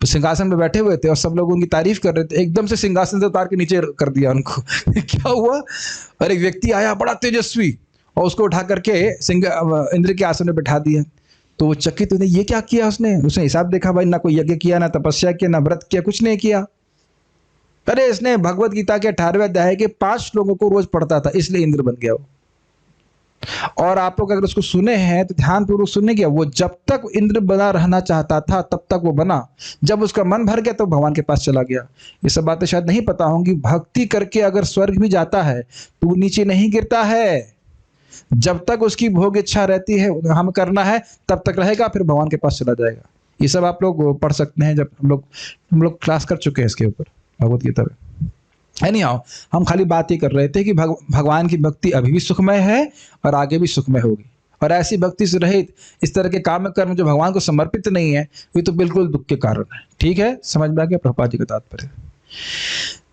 सिंहासन में बैठे हुए थे और सब लोग उनकी तारीफ कर रहे थे, एकदम से सिंहासन से उतार के नीचे कर दिया उनको। क्या हुआ? और एक व्यक्ति आया बड़ा तेजस्वी और उसको उठा करके इंद्र के आसन में बैठा दिया। तो वो चकित हुए, ये क्या किया उसने हिसाब देखा, भाई ना कोई यज्ञ किया, ना तपस्या किया, ना व्रत किया, कुछ नहीं किया। अरे इसने भगवत गीता के 18वें अध्याय के 5 लोगों को रोज पढ़ता था, इसलिए इंद्र बन गया वो। और आप लोग अगर उसको सुने हैं तो ध्यानपूर्वक सुनने गया, वो जब तक इंद्र बना रहना चाहता था तब तक वो बना, जब उसका मन भर गया तो भगवान के पास चला गया। ये सब बातें शायद नहीं पता होंगी। भक्ति करके अगर स्वर्ग भी जाता है तो वो नीचे नहीं गिरता है। जब तक उसकी भोग इच्छा रहती है, हम करना है, तब तक रहेगा, फिर भगवान के पास चला जाएगा। ये सब आप लोग पढ़ सकते हैं, जब हम लोग क्लास कर चुके हैं इसके ऊपर भगवत गीता में। Anyhow, हम खाली बात ही कर रहे थे कि भगवान की भक्ति अभी भी सुखमय है और आगे भी सुखमय होगी। और ऐसी भक्ति से रहित इस तरह के काम कर्म जो भगवान को समर्पित नहीं है, ये तो बिल्कुल दुख के कारण है। ठीक है, समझ में आ गया प्रभुपाद जी का तात्पर्य।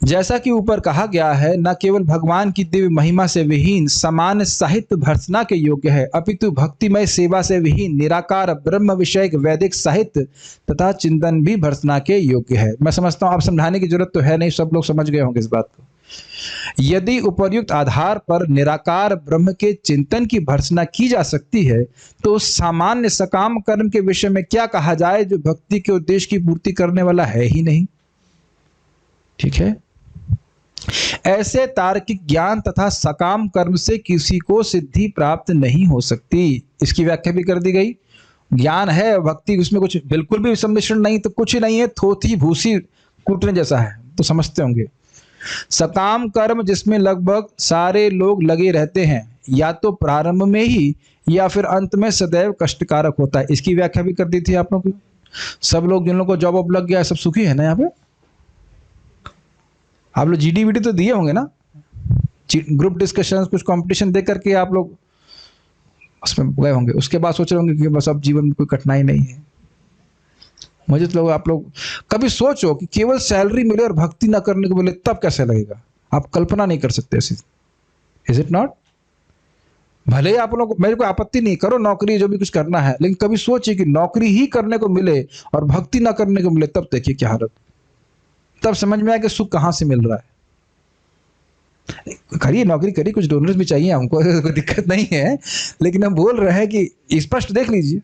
जैसा कि ऊपर कहा गया है, न केवल भगवान की दिव्य महिमा से विहीन सामान्य साहित्य भर्त्सना के योग्य है, अपितु भक्तिमय सेवा से विहीन निराकार ब्रह्म विषयक वैदिक साहित्य तथा चिंतन भी भर्त्सना के योग्य है। मैं समझता हूं आप समझाने की जरूरत तो है नहीं, सब लोग समझ गए होंगे इस बात को। यदि उपर्युक्त आधार पर निराकार ब्रह्म के चिंतन की भर्त्सना की जा सकती है, तो सामान्य सकाम कर्म के विषय में क्या कहा जाए जो भक्ति के उद्देश्य की पूर्ति करने वाला है ही नहीं। ठीक है, ऐसे तार्किक ज्ञान तथा सकाम कर्म से किसी को सिद्धि प्राप्त नहीं हो सकती। इसकी व्याख्या भी कर दी गई। ज्ञान है, भक्ति, उसमें कुछ बिल्कुल भी सम्मिश्रण नहीं, तो कुछ नहीं है, थोथी भूसी कूटने जैसा है, तो समझते होंगे। सकाम कर्म जिसमें लगभग सारे लोग लगे रहते हैं, या तो प्रारंभ में ही या फिर अंत में सदैव कष्टकारक होता है। इसकी व्याख्या भी कर दी थी आप लोगों को। सब लोग जिन लोगों को जॉब वॉब लग गया, सब सुखी है ना यहाँ पे? आप लोग जीडी वीडी तो दिए होंगे ना, ग्रुप डिस्कशन, कुछ कंपटीशन दे करके आप लोग उसमें गए होंगे। उसके बाद सोच रहे होंगे कि बस अब जीवन में कोई कठिनाई नहीं है। मुझे तो आप लोग कभी सोचो कि केवल सैलरी मिले और भक्ति ना करने को मिले, तब कैसे लगेगा? आप कल्पना नहीं कर सकते ऐसी। Is it not? भले आप लोग, मेरे को आपत्ति नहीं, करो नौकरी जो भी कुछ करना है, लेकिन कभी सोचिए कि नौकरी ही करने को मिले और भक्ति ना करने को मिले, तब देखिए क्या हालत। तब समझ में आया कि सुख कहां से मिल रहा है। करिए, नौकरी करिए, कुछ डोनर्स भी चाहिए हमको, कोई दिक्कत नहीं है, लेकिन हम बोल रहे हैं कि स्पष्ट देख लीजिए।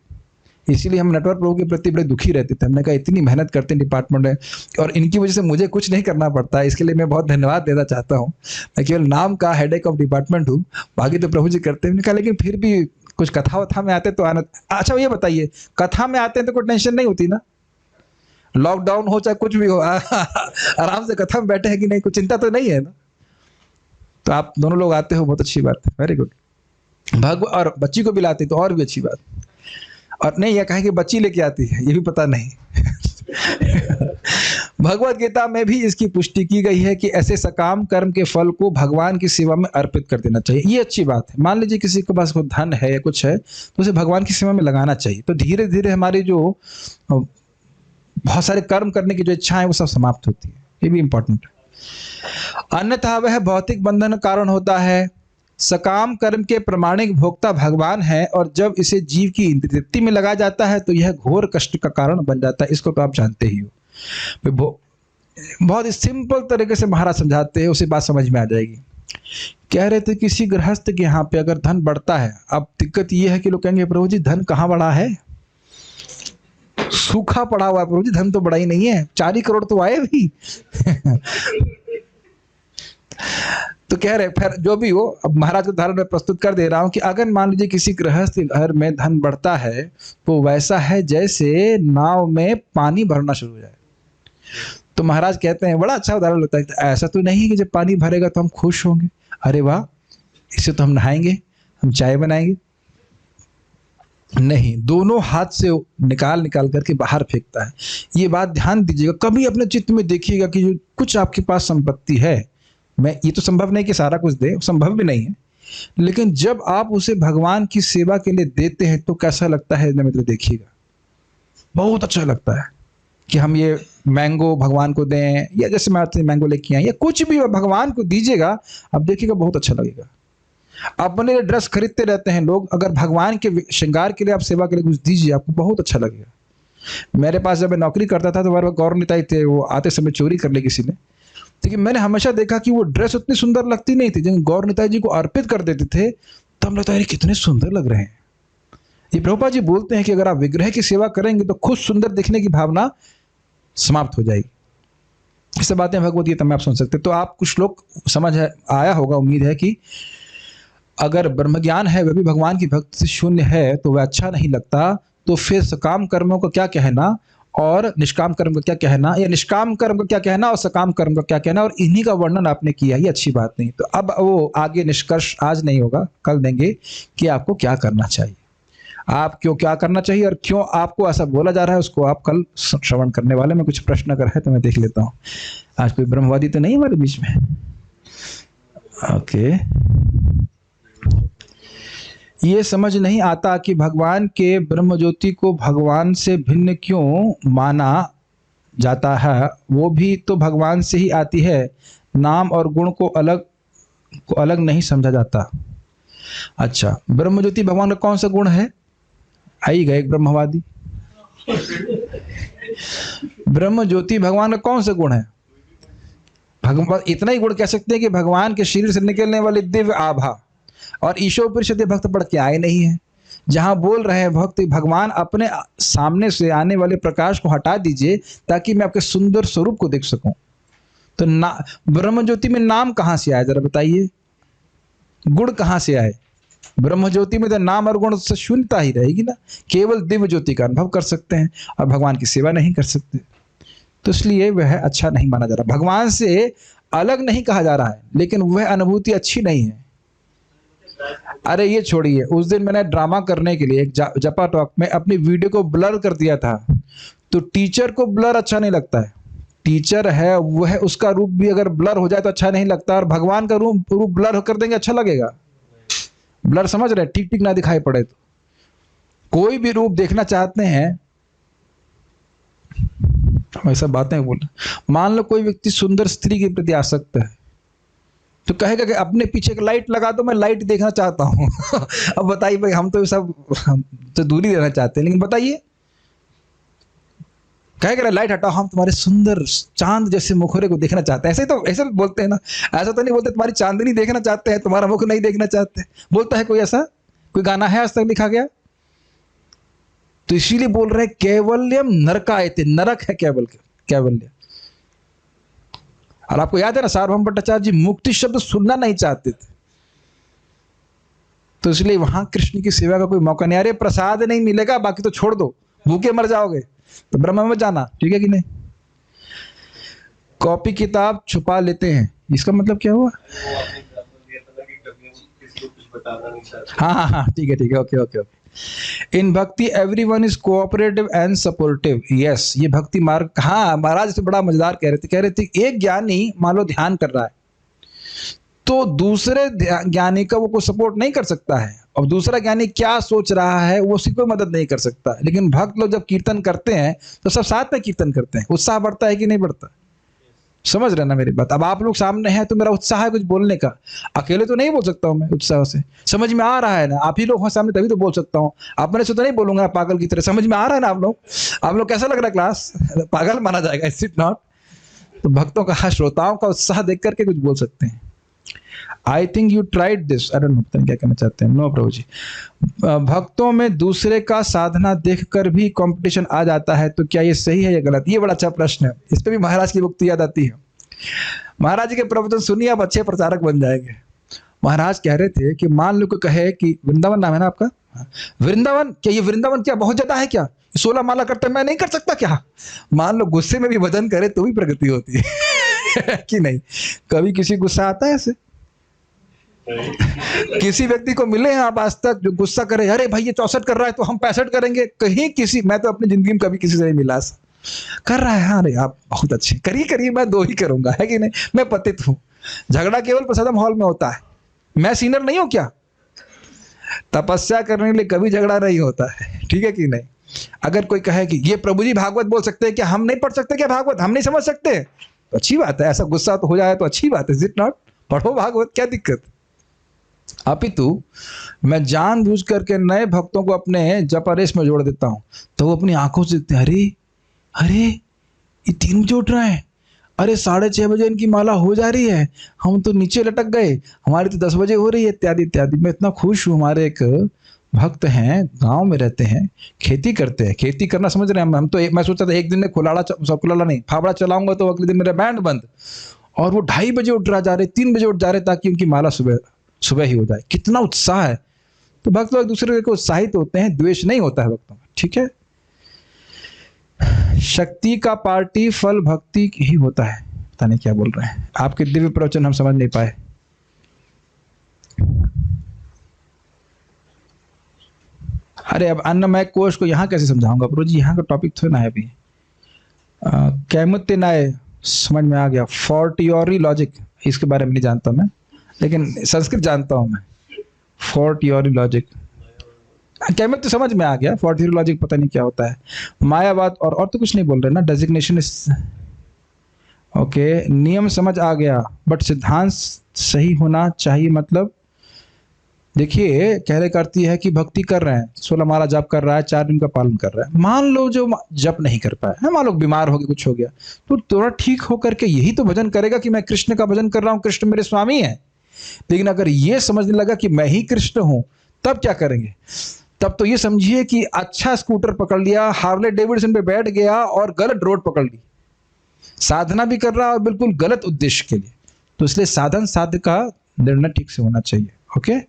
इसीलिए हम नेटवर्क प्रभु के प्रति बड़े दुखी रहते थे। हमने कहा इतनी मेहनत करते हैं डिपार्टमेंट में और इनकी वजह से मुझे कुछ नहीं करना पड़ता है, इसके लिए मैं बहुत धन्यवाद देना चाहता हूँ। मैं केवल नाम का हेडेक ऑफ डिपार्टमेंट हूँ, बाकी तो प्रभु जी करते हैं। कहा लेकिन फिर भी कुछ कथा वथा में आते तो आना। अच्छा ये बताइए, कथा में आते हैं तो कोई टेंशन नहीं होती ना? लॉकडाउन हो चाहे कुछ भी हो, आराम से कथा में बैठे हैं कि नहीं, कुछ चिंता तो नहीं है ना? तो आप दोनों लोग आते हो, बहुत अच्छी बात है, वेरी गुड। और बच्ची को भी लाते तो और भी अच्छी बात। और नहीं यह कहें कि बच्ची लेके आती है, ये भी पता नहीं। भगवत गीता में भी इसकी पुष्टि की गई है कि ऐसे सकाम कर्म के फल को भगवान की सेवा में अर्पित कर देना चाहिए। ये अच्छी बात है। मान लीजिए किसी के पास कोई धन है या कुछ है, तो उसे भगवान की सेवा में लगाना चाहिए। तो धीरे धीरे हमारी जो बहुत सारे कर्म करने की जो इच्छा है वो सब समाप्त होती है। ये भी इंपॉर्टेंट है। अन्यथा वह भौतिक बंधन कारण होता है। सकाम कर्म के प्रमाणिक भोक्ता भगवान है और जब इसे जीव की तृप्ति में लगाया जाता है तो यह घोर कष्ट का कारण बन जाता है। इसको तो आप जानते ही हो। बहुत सिंपल तरीके से महाराज समझाते हैं, उसे बात समझ में आ जाएगी। कह रहे थे किसी गृहस्थ के यहाँ पे अगर धन बढ़ता है, अब दिक्कत ये है कि लोग कहेंगे प्रभु जी धन कहाँ बढ़ा है, सूखा पड़ा हुआ है प्रभु जी, धन तो बड़ा ही नहीं है, 4 ही करोड़ तो आए भी। तो कह रहे फिर जो भी हो, अब महाराज के उदाहरण में प्रस्तुत कर दे रहा हूं कि अगर मान लीजिए किसी गृहस्थ घर में धन बढ़ता है तो वैसा है जैसे नाव में पानी भरना शुरू हो जाए। तो महाराज कहते हैं, बड़ा अच्छा उदाहरण होता है, ऐसा तो नहीं कि जब पानी भरेगा तो हम खुश होंगे, अरे वाह इससे तो हम नहाएंगे, हम चाय बनाएंगे। नहीं, दोनों हाथ से निकाल करके बाहर फेंकता है। ये बात ध्यान दीजिएगा। कभी अपने चित्त में देखिएगा कि जो कुछ आपके पास संपत्ति है, मैं ये तो संभव नहीं कि सारा कुछ दे, संभव भी नहीं है, लेकिन जब आप उसे भगवान की सेवा के लिए देते हैं तो कैसा लगता है ना मित्र, देखिएगा बहुत अच्छा लगता है कि हम ये मैंगो भगवान को दें, या जैसे मैं आपसे मैंगो लेके आए, या कुछ भी भगवान को दीजिएगा, अब देखिएगा बहुत अच्छा लगेगा। अपने लिए ड्रेस खरीदते रहते हैं लोग, अगर भगवान के श्रृंगार के लिए आप सेवा के लिए कुछ दीजिए, आपको बहुत अच्छा लगेगा। मेरे पास जब मैं नौकरी करता था तो हमारे गौर नेताई थे, वो आते समय चोरी कर ली किसी ने, लेकिन मैंने हमेशा देखा कि वो ड्रेस उतनी सुंदर लगती नहीं थी, जब गौर नेताई जी को अर्पित कर देते थे तब लगता है कितने सुंदर लग रहे हैं। ये प्रभुपाद जी बोलते हैं कि अगर आप विग्रह की सेवा करेंगे तो खुद सुंदर दिखने की भावना समाप्त हो जाएगी। ये सब बातें भगवत गीता में आप सुन सकते हैं। तो आप कुछ लोग समझ आया होगा, उम्मीद है कि अगर ब्रह्म ज्ञान है वह भी भगवान की भक्ति से शून्य है तो वह अच्छा नहीं लगता, तो फिर सकाम कर्मों का क्या कहना और निष्काम कर्म का क्या कहना, या निष्काम कर्म का क्या कहना और सकाम कर्म का क्या कहना, और इन्हीं का वर्णन आपने किया, ये अच्छी बात नहीं। तो अब वो आगे निष्कर्ष आज नहीं होगा, कल देंगे कि आपको क्या करना चाहिए, आप क्यों क्या करना चाहिए और क्यों आपको ऐसा बोला जा रहा है, उसको आप कल श्रवण करने वाले। में कुछ प्रश्न अगर है तो मैं देख लेता हूँ। आज कोई ब्रह्मवादी तो नहीं हमारे बीच में? ओके। ये समझ नहीं आता कि भगवान के ब्रह्म ज्योति को भगवान से भिन्न क्यों माना जाता है, वो भी तो भगवान से ही आती है, नाम और गुण को अलग नहीं समझा जाता। अच्छा, ब्रह्म ज्योति भगवान का कौन सा गुण है? आई गए एक ब्रह्मवादी। ब्रह्म ज्योति भगवान का कौन सा गुण है? भगवान इतना ही गुण कह सकते हैं कि भगवान के शरीर से निकलने वाली दिव्य आभा, और ईशोपनिषद भक्त पढ़ के आए नहीं है, जहां बोल रहे हैं भक्त भगवान अपने सामने से आने वाले प्रकाश को हटा दीजिए ताकि मैं आपके सुंदर स्वरूप को देख सकूं। तो ब्रह्म ज्योति में नाम कहां से आया, जरा बताइए, गुण कहां से आए? ब्रह्म ज्योति में तो नाम और गुण से शून्यता ही रहेगी ना, केवल दिव्य ज्योति का अनुभव कर सकते हैं और भगवान की सेवा नहीं कर सकते। तो इसलिए वह अच्छा नहीं माना जा रहा। भगवान से अलग नहीं कहा जा रहा है, लेकिन वह अनुभूति अच्छी नहीं है। अरे ये छोड़िए, उस दिन मैंने ड्रामा करने के लिए एक जपा टॉक में अपनी वीडियो को ब्लर कर दिया था। तो टीचर को ब्लर अच्छा नहीं लगता है, टीचर है वह, उसका रूप भी अगर ब्लर हो जाए तो अच्छा नहीं लगता, और भगवान का रूप ब्लर कर देंगे अच्छा लगेगा? ब्लर समझ रहे, ठीक ठीक ना दिखाई पड़े। तो कोई भी रूप देखना चाहते हैं, ऐसा बातें बोल, मान लो कोई व्यक्ति सुंदर स्त्री के प्रति आसक्त है तो कहेगा कि अपने पीछे एक लाइट लगा दो, मैं लाइट देखना चाहता हूं। अब बताइए भाई, हम तो सब तो दूरी देना चाहते हैं, लेकिन बताइए कहेगा लाइट हटाओ, हम तुम्हारे सुंदर चांद जैसे मुखरे को देखना चाहते हैं। ऐसे तो बोलते हैं ना, ऐसा तो नहीं बोलते तुम्हारी चांदनी देखना चाहते हैं, तुम्हारा मुख नहीं देखना चाहते। बोलता है कोई ऐसा? कोई गाना है आज तक लिखा गया? तो इसीलिए बोल रहे हैं कैवल्यम नरकायते, नरक है कैवल्य। और आपको याद है ना, सार्वभौम भट्टाचार्य जी मुक्ति शब्द सुनना नहीं चाहते थे, तो इसलिए वहां कृष्ण की सेवा का कोई मौका नहीं। अरे प्रसाद नहीं मिलेगा, बाकी तो छोड़ दो, भूखे मर जाओगे, तो ब्रह्म में जाना, ठीक है कि नहीं? कॉपी किताब छुपा लेते हैं, इसका मतलब क्या हुआ? हाँ, ठीक है, ओके। इन भक्ति everyone is cooperative and supportive. Yes, ये भक्ति मार्ग। हाँ, महाराज से बड़ा मजेदार कह रहे थे एक ज्ञानी मान लो ध्यान कर रहा है तो दूसरे ज्ञानी का वो कोई सपोर्ट नहीं कर सकता है, और दूसरा ज्ञानी क्या सोच रहा है वो उसकी कोई मदद नहीं कर सकता। लेकिन भक्त लोग जब कीर्तन करते हैं तो सब साथ में कीर्तन करते हैं, उत्साह बढ़ता है कि नहीं बढ़ता? समझ रहे ना मेरी बात? अब आप लोग सामने हैं तो मेरा उत्साह है कुछ बोलने का, अकेले तो नहीं बोल सकता हूं मैं उत्साह से। समझ में आ रहा है ना? आप ही लोग हो सामने तभी तो बोल सकता हूं, अपने से तो नहीं बोलूंगा पागल की तरह। समझ में आ रहा है ना आप लोग कैसा लग रहा है? क्लास पागल माना जाएगा, इज इट नॉट? तो भक्तों का, श्रोताओं का उत्साह देख करके कुछ बोल सकते हैं। I think you tried this, I don't know, पता नहीं क्या कहना चाहते हैं। नो प्रभु जी, भक्तों में दूसरे का साधना देखकर भी कंपटीशन आ जाता है, तो क्या ये सही है या गलत? ये बड़ा अच्छा प्रश्न है, इस पे भी महाराज की उक्ति याद आती है। महाराज जी के प्रवचन सुनिए, आप अच्छे प्रचारक बन जाएंगे। महाराज कह रहे थे कि मान लो कोई कहे कि वृंदावन नाम है ना आपका, वृंदावन, क्या ये वृंदावन क्या बहुत ज्यादा है क्या? 16 माला करते मैं नहीं कर सकता क्या? मान लो गुस्से में भी भजन करे तो भी प्रगति होती है कि नहीं? कभी किसी गुस्सा आता है ऐसे? किसी व्यक्ति को मिले हैं आप आज तक जो गुस्सा करे, अरे भाई ये 64 कर रहा है तो हम 65 करेंगे? कहीं किसी, मैं तो अपनी जिंदगी में कभी किसी से नहीं मिला। कर रहा है, हाँ अरे आप बहुत अच्छे, करिए, मैं 2 ही करूंगा, है कि नहीं? मैं पतित हूं। झगड़ा केवल प्रसादम हॉल में होता है, मैं सीनियर नहीं हूं क्या? तपस्या करने के लिए कभी झगड़ा नहीं होता है, ठीक है कि नहीं? अगर कोई कहे कि ये प्रभु जी भागवत बोल सकते हैं क्या, हम नहीं पढ़ सकते क्या भागवत, हम नहीं समझ सकते, तो अच्छी बात है। ऐसा गुस्सा तो हो जाए तो अच्छी बात है, इज इट नॉट? पढ़ो भागवत, क्या दिक्कत? अपितु मैं जानबूझ करके नए भक्तों को अपने जपा-रेस में जोड़ देता हूं, तो वो अपनी आंखों से देखते हैं, अरे अरे ये 3 बजे उठ रहे हैं, अरे 6:30 बजे इनकी माला हो जा रही है, हम तो नीचे लटक गए, हमारी तो 10 बजे हो रही है, इत्यादि इत्यादि। मैं इतना खुश हूँ, हमारे एक भक्त हैं, गांव में रहते हैं, खेती करते हैं। खेती करना समझ रहे हैं हम तो मैं सोचा था एक दिन में कुलाड़ा नहीं फावड़ा चलाऊंगा तो अगले दिन मेरा बैंड बंद, और वो 2:30 बजे उठ जा रहे, 3 बजे उठ जा रहे ताकि उनकी माला सुबह ही हो जाए। कितना उत्साह है! तो भक्त लोग एक दूसरे को उत्साहित होते हैं, द्वेष नहीं होता है भक्तों में, ठीक है? शक्ति का पार्टी फल भक्ति ही होता है। पता नहीं क्या बोल रहे हैं, आपके दिव्य प्रवचन हम समझ नहीं पाए। अरे अब अन्नमय कोश को यहाँ कैसे समझाऊंगा प्रभु जी, यहाँ का टॉपिक थोड़ा ना है अभी। कैमुत्य नाय समझ में आ गया। फोर्टियोरी लॉजिक, इसके बारे में नहीं जानता मैं, लेकिन संस्कृत जानता हूं मैं। फोर्टियोरी लॉजिक, कैमुत्य समझ में आ गया, फोर्टियोरी लॉजिक पता नहीं क्या होता है। मायावाद और तो कुछ नहीं बोल रहे ना, डेजिग्नेशन ओके। नियम समझ आ गया, बट सिद्धांत सही होना चाहिए। मतलब देखिए, कहने का अर्थ है कि भक्ति कर रहे हैं, 16 माला जप कर रहा है, 4 दिन का पालन कर रहा है। मान लो जो जप नहीं कर पाया, मान लो बीमार हो गया, कुछ हो गया, तो थोड़ा ठीक होकर के यही तो भजन करेगा कि मैं कृष्ण का भजन कर रहा हूँ, कृष्ण मेरे स्वामी है। लेकिन अगर ये समझने लगा कि मैं ही कृष्ण हूं, तब क्या करेंगे? तब तो ये समझिए कि अच्छा स्कूटर पकड़ लिया, हार्ले डेविडसन पे बैठ गया और गलत रोड पकड़ ली, साधना भी कर रहा है और बिल्कुल गलत उद्देश्य के लिए। तो इसलिए साधन साध्य का निर्णय ठीक से होना चाहिए। Okay,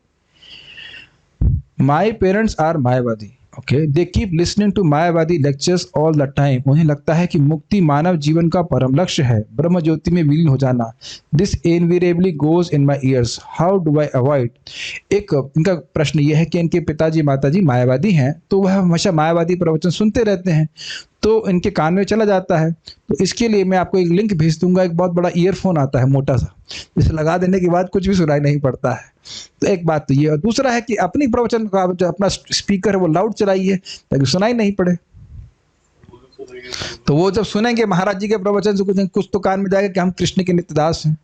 My parents are मायावादी। Okay, they keep listening to मायावादी lectures all the time। उन्हें लगता है कि मुक्ति मानव जीवन का परम लक्ष्य है, ब्रह्म ज्योति में विलीन हो जाना। This invariably goes in my ears। How do I avoid? एक इनका प्रश्न यह है कि इनके पिताजी माताजी मायावादी हैं, तो वह हमेशा मायावादी प्रवचन सुनते रहते हैं, तो इनके कान में चला जाता है। तो इसके लिए मैं आपको एक लिंक भेज दूंगा, एक बहुत बड़ा ईयरफोन आता है मोटा सा, जिसे लगा देने के बाद कुछ भी सुनाई नहीं पड़ता है। तो एक बात तो ये, और दूसरा है कि अपनी प्रवचन का जो अपना स्पीकर है वो लाउड चलाइए ताकि सुनाई नहीं पड़े। तो वो जब सुनेंगे महाराज जी के प्रवचन से कुछ तो कान में जाएगा कि हम कृष्ण के नित्यदास हैं।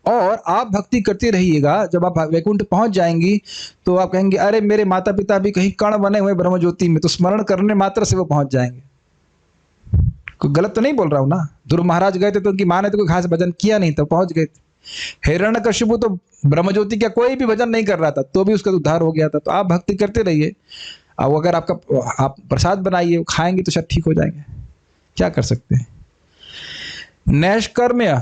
और आप भक्ति करते रहिएगा, जब आप वैकुंठ पहुंच जाएंगी तो आप कहेंगे अरे मेरे माता पिता भी कहीं कण बने हुए ब्रह्म ज्योति में, तो स्मरण करने मात्र से वो पहुंच जाएंगे। कोई गलत तो नहीं बोल रहा हूं ना? ध्रुव महाराज गए थे तो उनकी मां ने तो कोई खास भजन किया नहीं, तो पहुंच गए थे। हिरण्यकशिपु तो ब्रह्म ज्योति का कोई भी भजन नहीं कर रहा था, तो भी उसका उद्धार हो गया था। तो आप भक्ति करते रहिए, अब अगर आप प्रसाद बनाइए खाएंगे तो शायद ठीक हो जाएंगे, क्या कर सकते हैं। नैष्कर्म्य,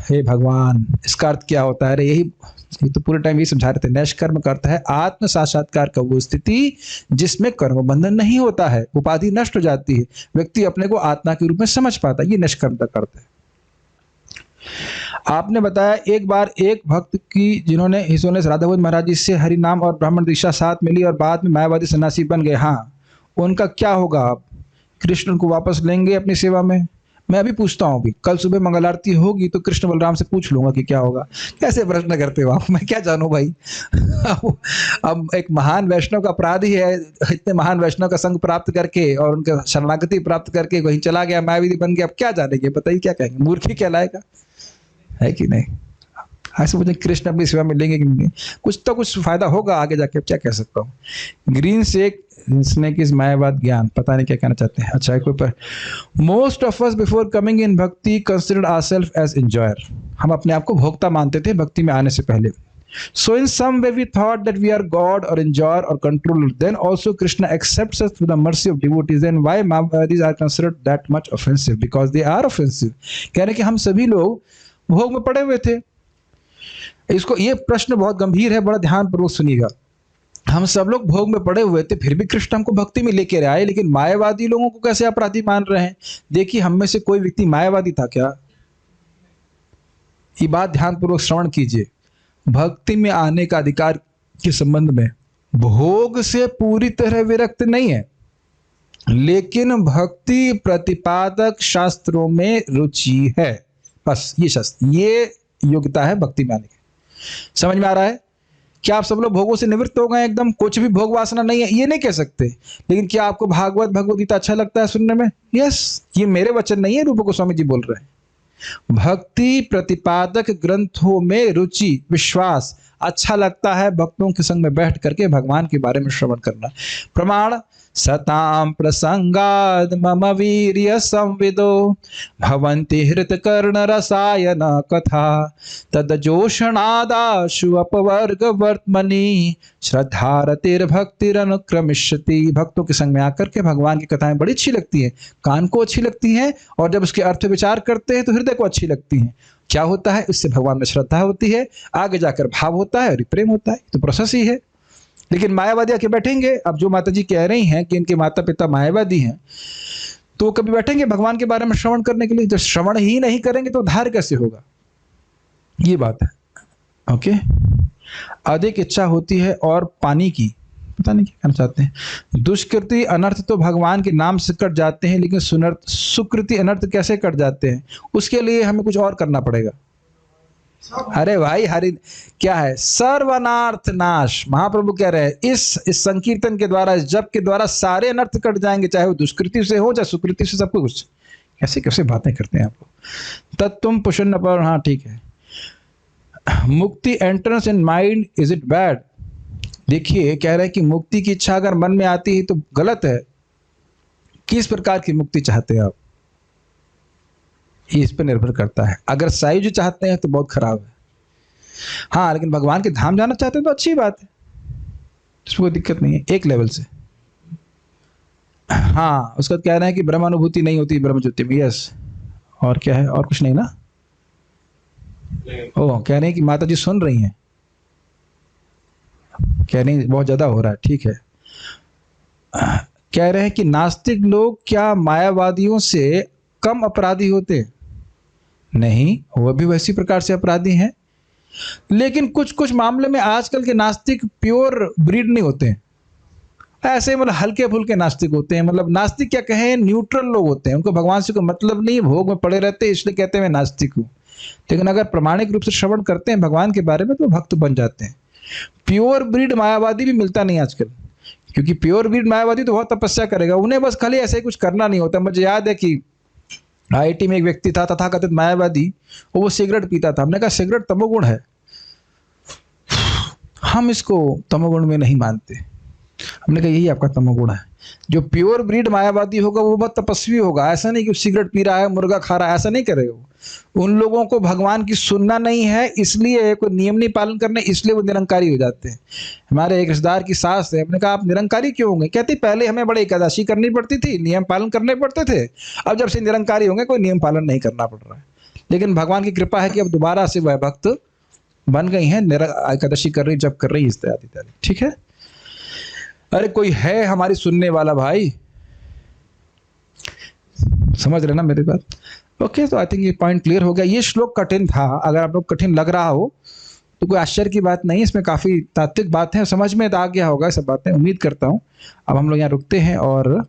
हे भगवान, इसका अर्थ क्या होता है? अरे यही तो पूरे टाइम यही समझा रहे थे। नैष्कर्म का अर्थ है आत्म साक्षात्कार का वो स्थिति जिसमें कर्म बंधन नहीं होता है, उपाधि नष्ट हो जाती है, व्यक्ति अपने को आत्मा के रूप में समझ पाता है। ये नैष्कर्म का अर्थ है। आपने बताया एक बार एक भक्त की जिन्होंने हिसोनेस राधाबोध महाराज जी से हरि नाम और ब्राह्मण दीक्षा साथ मिली और बाद में मायावादी सन्यासी बन गए, हाँ, उनका क्या होगा? आप कृष्ण को वापस लेंगे अपनी सेवा में? मैं अभी पूछता हूँ, अभी कल सुबह मंगल आरती होगी तो कृष्ण बलराम से पूछ लूंगा कि क्या होगा। कैसे प्रश्न करते हो आप, मैं क्या जानूं भाई। अब एक महान वैष्णव का अपराधी है, इतने महान वैष्णव का संग प्राप्त करके और उनका शरणागति प्राप्त करके वहीं चला गया, मायावादी बन गया, अब क्या जानेंगे? बताइए क्या कहेंगे? मूर्खी कहलाएगा, है कि नहीं? ऐसे मुझे कृष्ण अपनी सेवा में लेंगे कि नहीं, कुछ तो कुछ फायदा होगा आगे जाके, क्या कह सकता हूँ। ग्रीन शेक स्नेक इज मायावाद ज्ञान, पता नहीं क्या कहना चाहते हैं। अच्छा, कोई पर most of us before coming in भक्ति कंसिडर्ड आवरसेल्फ एज एंजॉयर। हम अपने आप को भोक्ता मानते थे भक्ति में आने से पहले। So in some way we thought that we are God or enjoyer or controller. Then also Krishna accepts us through the mercy of devotees. Then why Mayavadis are considered that much offensive? Because they are offensive. कह रहे कि हम सभी लोग भोग में पड़े हुए थे। इसको, ये प्रश्न बहुत गंभीर है, बड़ा ध्यानपूर्वक सुनिएगा। हम सब लोग भोग में पड़े हुए थे, फिर भी कृष्ण हमको भक्ति में लेके आए, लेकिन मायावादी लोगों को कैसे अपराधी मान रहे हैं? देखिए, हम में से कोई व्यक्ति मायावादी था क्या? ये बात ध्यानपूर्वक श्रवण कीजिए। भक्ति में आने का अधिकार के संबंध में भोग से पूरी तरह विरक्त नहीं है, लेकिन भक्ति प्रतिपादक शास्त्रों में रुचि है। बस ये शास्त्र, ये योग्यता है भक्ति में आने की। समझ में आ रहा है? क्या आप सब लोग भोगों से निवृत्त हो गए एकदम, कुछ भी भोग वासना नहीं है, ये नहीं कह सकते। लेकिन क्या आपको भागवत भगवद गीता अच्छा लगता है सुनने में? यस, ये मेरे वचन नहीं है, रूप गोस्वामी जी बोल रहे हैं। भक्ति प्रतिपादक ग्रंथों में रुचि विश्वास अच्छा लगता है, भक्तों के संग में बैठ करके भगवान के बारे में श्रवण करना। प्रमाण सताम प्रसंगाद मम वीर्य संविदो भवन्ति हृत कर्ण रसायन कथा तदजोषणादाशु अपवर्ग वर्तमनि श्रद्धारतिर्भक्तिरनुक्रमिष्यति। भक्तों के संग में आकर के भगवान की कथाएं बड़ी अच्छी लगती हैं, कान को अच्छी लगती हैं, और जब उसके अर्थ विचार करते हैं तो हृदय को अच्छी लगती हैं। क्या होता है? इससे भगवान में श्रद्धा होती है, आगे जाकर भाव होता है और प्रेम होता है। तो प्रोसेस ही है। लेकिन मायावादी आके बैठेंगे, अब जो माता जी कह रही हैं कि इनके माता पिता मायावादी हैं, तो कभी बैठेंगे भगवान के बारे में श्रवण करने के लिए? जब श्रवण ही नहीं करेंगे तो उद्धार कैसे होगा? ये बात है। ओके, अधिक इच्छा होती है और पानी की, पता नहीं क्या कहना चाहते हैं। दुष्कृति अनर्थ तो भगवान के नाम से कट जाते हैं, लेकिन सुकृति अनर्थ कैसे कट जाते हैं? उसके लिए हमें कुछ और करना पड़ेगा। अरे भाई, हरि क्या है? सर्वनार्थ नाश। महाप्रभु कह रहे हैं इस संकीर्तन के द्वारा, इस जप के द्वारा सारे अनर्थ कट जाएंगे, चाहे वो दुष्कृति से हो चाहे सुकृति से, सब कुछ। कैसे कैसे बातें करते हैं आपको। तत्तुम पुष्ण पर, हाँ ठीक है। मुक्ति entrance in mind, is it bad? देखिए, कह रहे हैं कि मुक्ति की इच्छा अगर मन में आती है तो गलत है। किस प्रकार की मुक्ति चाहते हैं आप, ये इस पर निर्भर करता है। अगर साईं जी चाहते हैं तो बहुत खराब है। हाँ, लेकिन भगवान के धाम जाना चाहते हैं तो अच्छी बात है, इसमें कोई दिक्कत नहीं है, एक लेवल से। हाँ, उसका कह रहे हैं कि ब्रह्म अनुभूति नहीं होती ब्रह्म ज्योति में। यस, और क्या है? और कुछ नहीं ना? ओह, कह रहे हैं कि माता जी सुन रही हैं, कह रही बहुत ज्यादा हो रहा है। ठीक है। कह रहे हैं कि नास्तिक लोग क्या मायावादियों से कम अपराधी होते? नहीं, वह भी वैसी प्रकार से अपराधी हैं, लेकिन कुछ कुछ मामले में आजकल के नास्तिक प्योर ब्रीड नहीं होते हैं। ऐसे मतलब हल्के फुल्के नास्तिक होते हैं, मतलब नास्तिक क्या कहें, न्यूट्रल लोग होते हैं, उनको भगवान से कोई मतलब नहीं, भोग में पड़े रहते हैं, इसलिए कहते हैं मैं नास्तिक हूँ। लेकिन अगर प्रमाणिक रूप से श्रवण करते हैं भगवान के बारे में तो भक्त बन जाते हैं। प्योर ब्रीड मायावादी भी मिलता नहीं आजकल, क्योंकि प्योर ब्रीड मायावादी तो बहुत तपस्या करेगा, उन्हें बस खाली ऐसे कुछ करना नहीं होता। मुझे याद है कि आईआईटी में एक व्यक्ति था तथाकथित मायावादी, वो सिगरेट पीता था। हमने कहा सिगरेट तमोगुण है, हम इसको तमोगुण में नहीं मानते। हमने कहा यही आपका तमोगुण है। जो प्योर ब्रीड मायावादी होगा वो बहुत तपस्वी होगा, ऐसा नहीं कि सिगरेट पी रहा है, मुर्गा खा रहा है, ऐसा नहीं करेगा वो। उन लोगों को भगवान की सुनना नहीं है, इसलिए कोई नियम नहीं पालन करने, इसलिए वो निरंकारी हो जाते हैं। हमारे एक रिश्तेदार की सास है, हमने कहा आप निरंकारी क्यों होंगे? कहती पहले हमें बड़े एकादशी करनी पड़ती थी, नियम पालन करने पड़ते थे, अब जब से निरंकारी होंगे कोई नियम पालन नहीं करना पड़ रहा है। लेकिन भगवान की कृपा है कि अब दोबारा से वह भक्त बन गई हैं, एकादशी कर रही, जब कर रही, इत्यादि इत्यादि। ठीक है। अरे कोई है हमारी सुनने वाला भाई, समझ रहे ना मेरी बात? ओके, तो आई थिंक ये पॉइंट क्लियर हो गया। ये श्लोक कठिन था, अगर आप लोग कठिन लग रहा हो तो कोई आश्चर्य की बात नहीं, इसमें काफी तात्विक बात है, समझ में आ गया होगा सब बातें, उम्मीद करता हूँ। अब हम लोग यहाँ रुकते हैं और